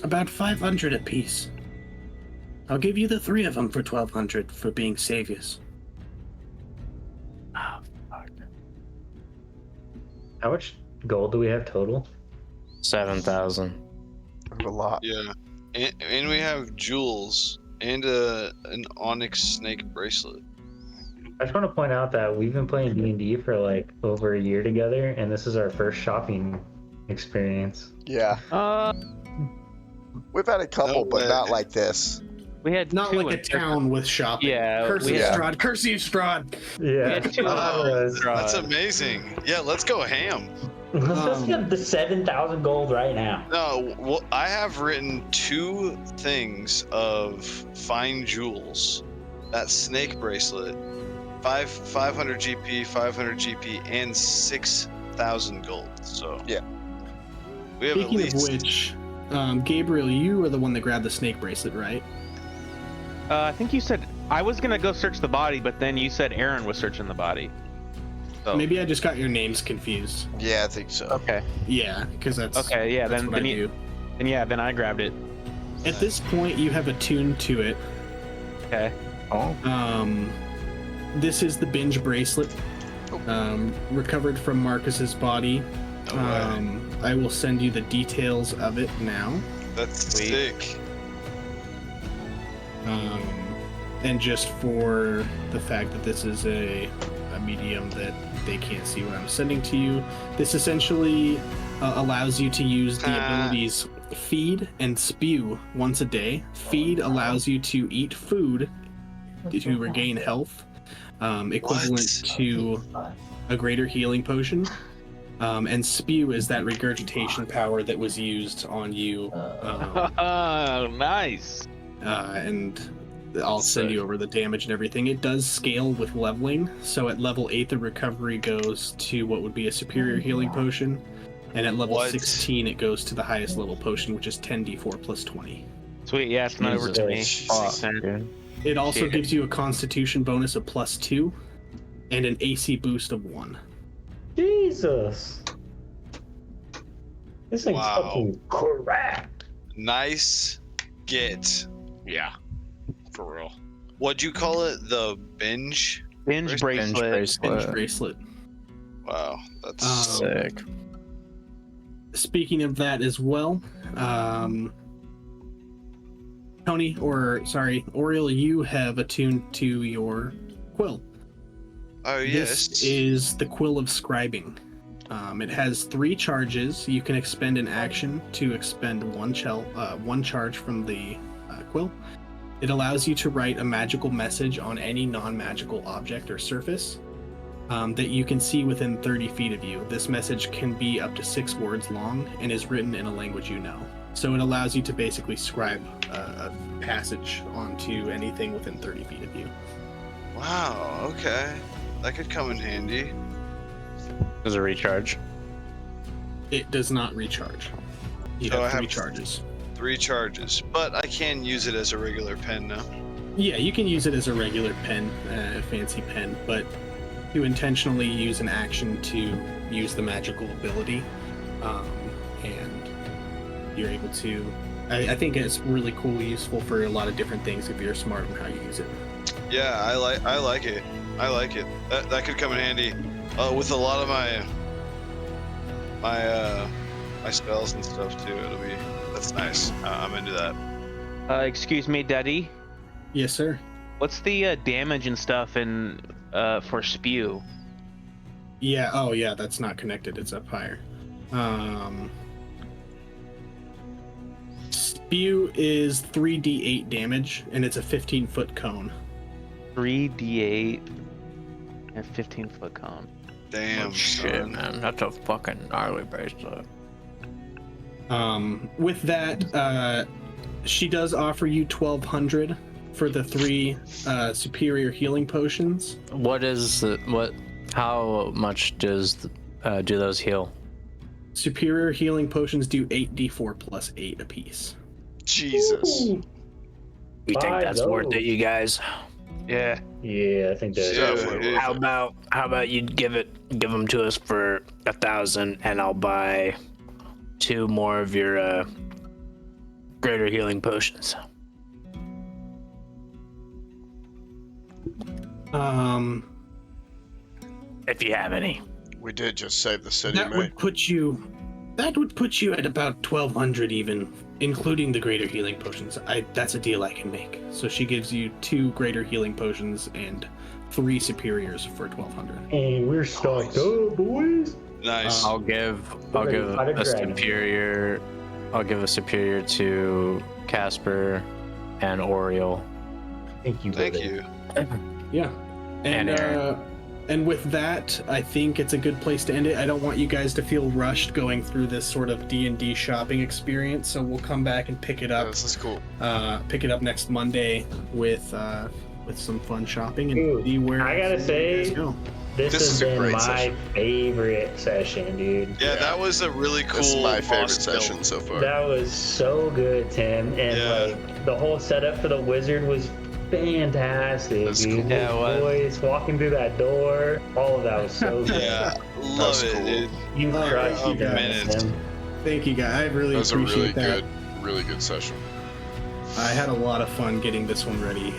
about 500 apiece. I'll give you the 3 of them for 1,200 for being saviors." Oh, fuck. How much gold do we have total? 7,000. A lot. Yeah. And we have jewels and an onyx snake bracelet. I just want to point out that we've been playing D&D for like over a year together, and this is our first shopping experience. Yeah. We've had a couple, but not like this. We had Not two like a in town with shopping. Yeah, Curse we you, had- Strahd. Curse you, Strahd. Yeah. That's amazing. Yeah, let's go ham. Let's get the 7,000 gold right now. No, well, I have written 2 things of fine jewels. That snake bracelet, 500 GP, 500 GP, and 6,000 gold. So yeah, We have Speaking at of least. which, Gabriel, you were the one that grabbed the snake bracelet, right? I think you said I was gonna go search the body, but then you said Aaron was searching the body. So Maybe I just got your names confused. Yeah, I think so. okay, Yeah, because that's okay, yeah. that's Then what I then, do. then I grabbed it. At this point, you have attuned to it. Okay. This is the binge bracelet, recovered from Marcus's body. I will send you the details of it now. That's sick. And just for the fact that this is a medium that they can't see what I'm sending to you, this essentially allows you to use the abilities feed and spew once a day. Feed allows you to eat food to regain health, equivalent to a greater healing potion. And spew is that regurgitation power that was used on you. Nice. And I'll send you over the damage and everything. It does scale with leveling. So at level 8, the recovery goes to what would be a superior healing potion. And at level 16, it goes to the highest level potion, which is 10d4 plus 20. Sweet, yeah, it's not over to me. It also gives you a constitution bonus of +2 and an AC boost of 1. Jesus. This thing's fucking crap. Nice get. Yeah. For real. What'd you call it? The binge? Binge bracelet. Binge bracelet. Wow, that's sick. Speaking of that as well, Tony, or sorry, Oriel, you have attuned to your quill. Oh, yes. This is the Quill of Scribing. It has 3 charges. You can expend an action to expend one charge from the quill. It allows you to write a magical message on any non-magical object or surface that you can see within 30 feet of you. This message can be up to 6 words long and is written in a language you know. So it allows you to basically scribe a passage onto anything within 30 feet of you. Wow, okay. That could come in handy. Does it recharge? It does not recharge. You So have I 3 have- charges. 3 charges, but I can use it as a regular pen now. Yeah, you can use it as a regular pen, a fancy pen, but you intentionally use an action to use the magical ability, and you're able to. I think it's really cool, useful for a lot of different things if you're smart on how you use it. Yeah, I like it. I like it. That could come in handy with a lot of my spells and stuff too. That's nice. I'm into that. Excuse me, Daddy. Yes, sir. What's the damage and stuff in for spew? Yeah. Oh, yeah. That's not connected. It's up higher. Spew is 3d8 damage, and it's a 15-foot cone. 3d8 and 15-foot cone. Damn, shit, man. That's a fucking gnarly bracelet. With that, she does offer you 1,200 for the 3 superior healing potions. How much do those heal? Superior healing potions do 8d4 plus 8 apiece. Jesus. You think that's worth it, you guys? Yeah. Yeah, I think that. How about you give them to us for 1,000, and I'll buy 2 more of your greater healing potions. If you have any. We did just save the city, That mate. would put you at about 1,200 even, including the greater healing potions. That's a deal I can make. So she gives you 2 greater healing potions and 3 superiors for 1,200. Hey, we're stocked up, boys. Nice. I'll give a superior. I'll give a superior to Casper and Oriel. Thank you. Thank you. Yeah. And Aaron. And with that, I think it's a good place to end it. I don't want you guys to feel rushed going through this sort of D&D shopping experience, so we'll come back and pick it up. This is cool. Pick it up next Monday with some fun shopping and Dude, see where I gotta you say, guys go. This This has is a been great my session. favorite session, dude. Yeah, that was a really cool. This is my favorite boss kill. session so far. That was so good, Tim. And Yeah. like the whole setup for the wizard was fantastic, That's dude. cool. Yeah, it was. Boys walking through that door, all of that was so good. Yeah, That's love it, cool. dude. You Oh, crushed oh, it, Tim. man. Thank you, guys. I really That was a appreciate really that. really good session. I had a lot of fun getting this one ready.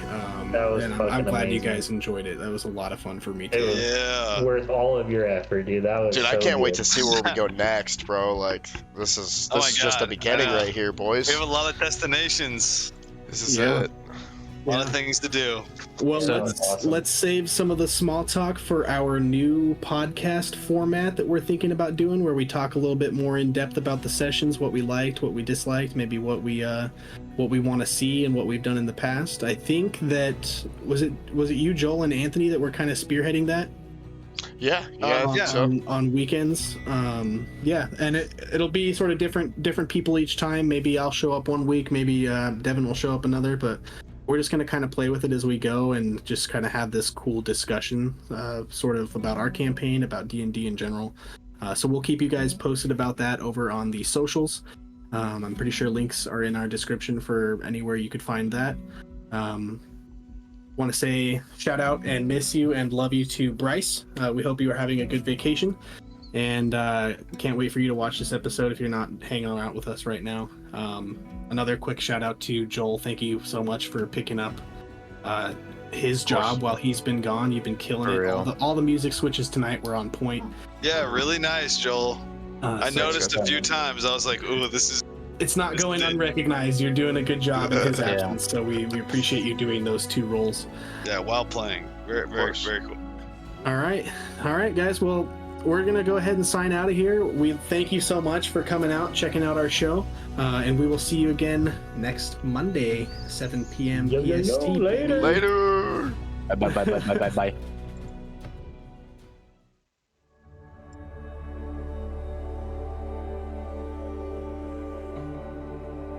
That was and I'm fucking glad you amazing. guys enjoyed it. That was a lot of fun for me It too. was Yeah. worth all of your effort, dude. That was Dude, I so can't wait good. to see where we go next, bro. Like, this is Oh my just the God, beginning yeah. right here, boys. We have a lot of destinations. This is Yeah. it. A lot of things to do. Well, So let's awesome. let's save some of the small talk for our new podcast format that we're thinking about doing, where we talk a little bit more in depth about the sessions, what we liked, what we disliked, maybe what we want to see and what we've done in the past. I think that was it you, Joel, and Anthony that were kind of spearheading that Yeah, I think so. on weekends. Yeah, and it'll be sort of different people each time. Maybe I'll show up one week, maybe Devin will show up another, but we're just going to kind of play with it as we go and just kind of have this cool discussion sort of about our campaign, about D&D in general. So we'll keep you guys posted about that over on the socials. I'm pretty sure links are in our description for anywhere you could find that. Want to say shout out and miss you and love you to Bryce. We hope you are having a good vacation, and can't wait for you to watch this episode if you're not hanging out with us right now. Another quick shout out to Joel. Thank you so much for picking up his job while he's been gone. You've been killing For it. real. All the music switches tonight were on point. Yeah, really nice, Joel. I So noticed a few times. I was like, "Ooh, this is." it's not This going did- unrecognized. You're doing a good job in his Yeah. absence. So we appreciate you doing those two roles. Yeah, while playing. Very, very, very cool. All right, guys. Well, we're gonna go ahead and sign out of here. We thank you so much for coming out, checking out our show, and we will see you again next Monday, 7 p.m. Yo, yo, yo, PST. later. Later. Bye.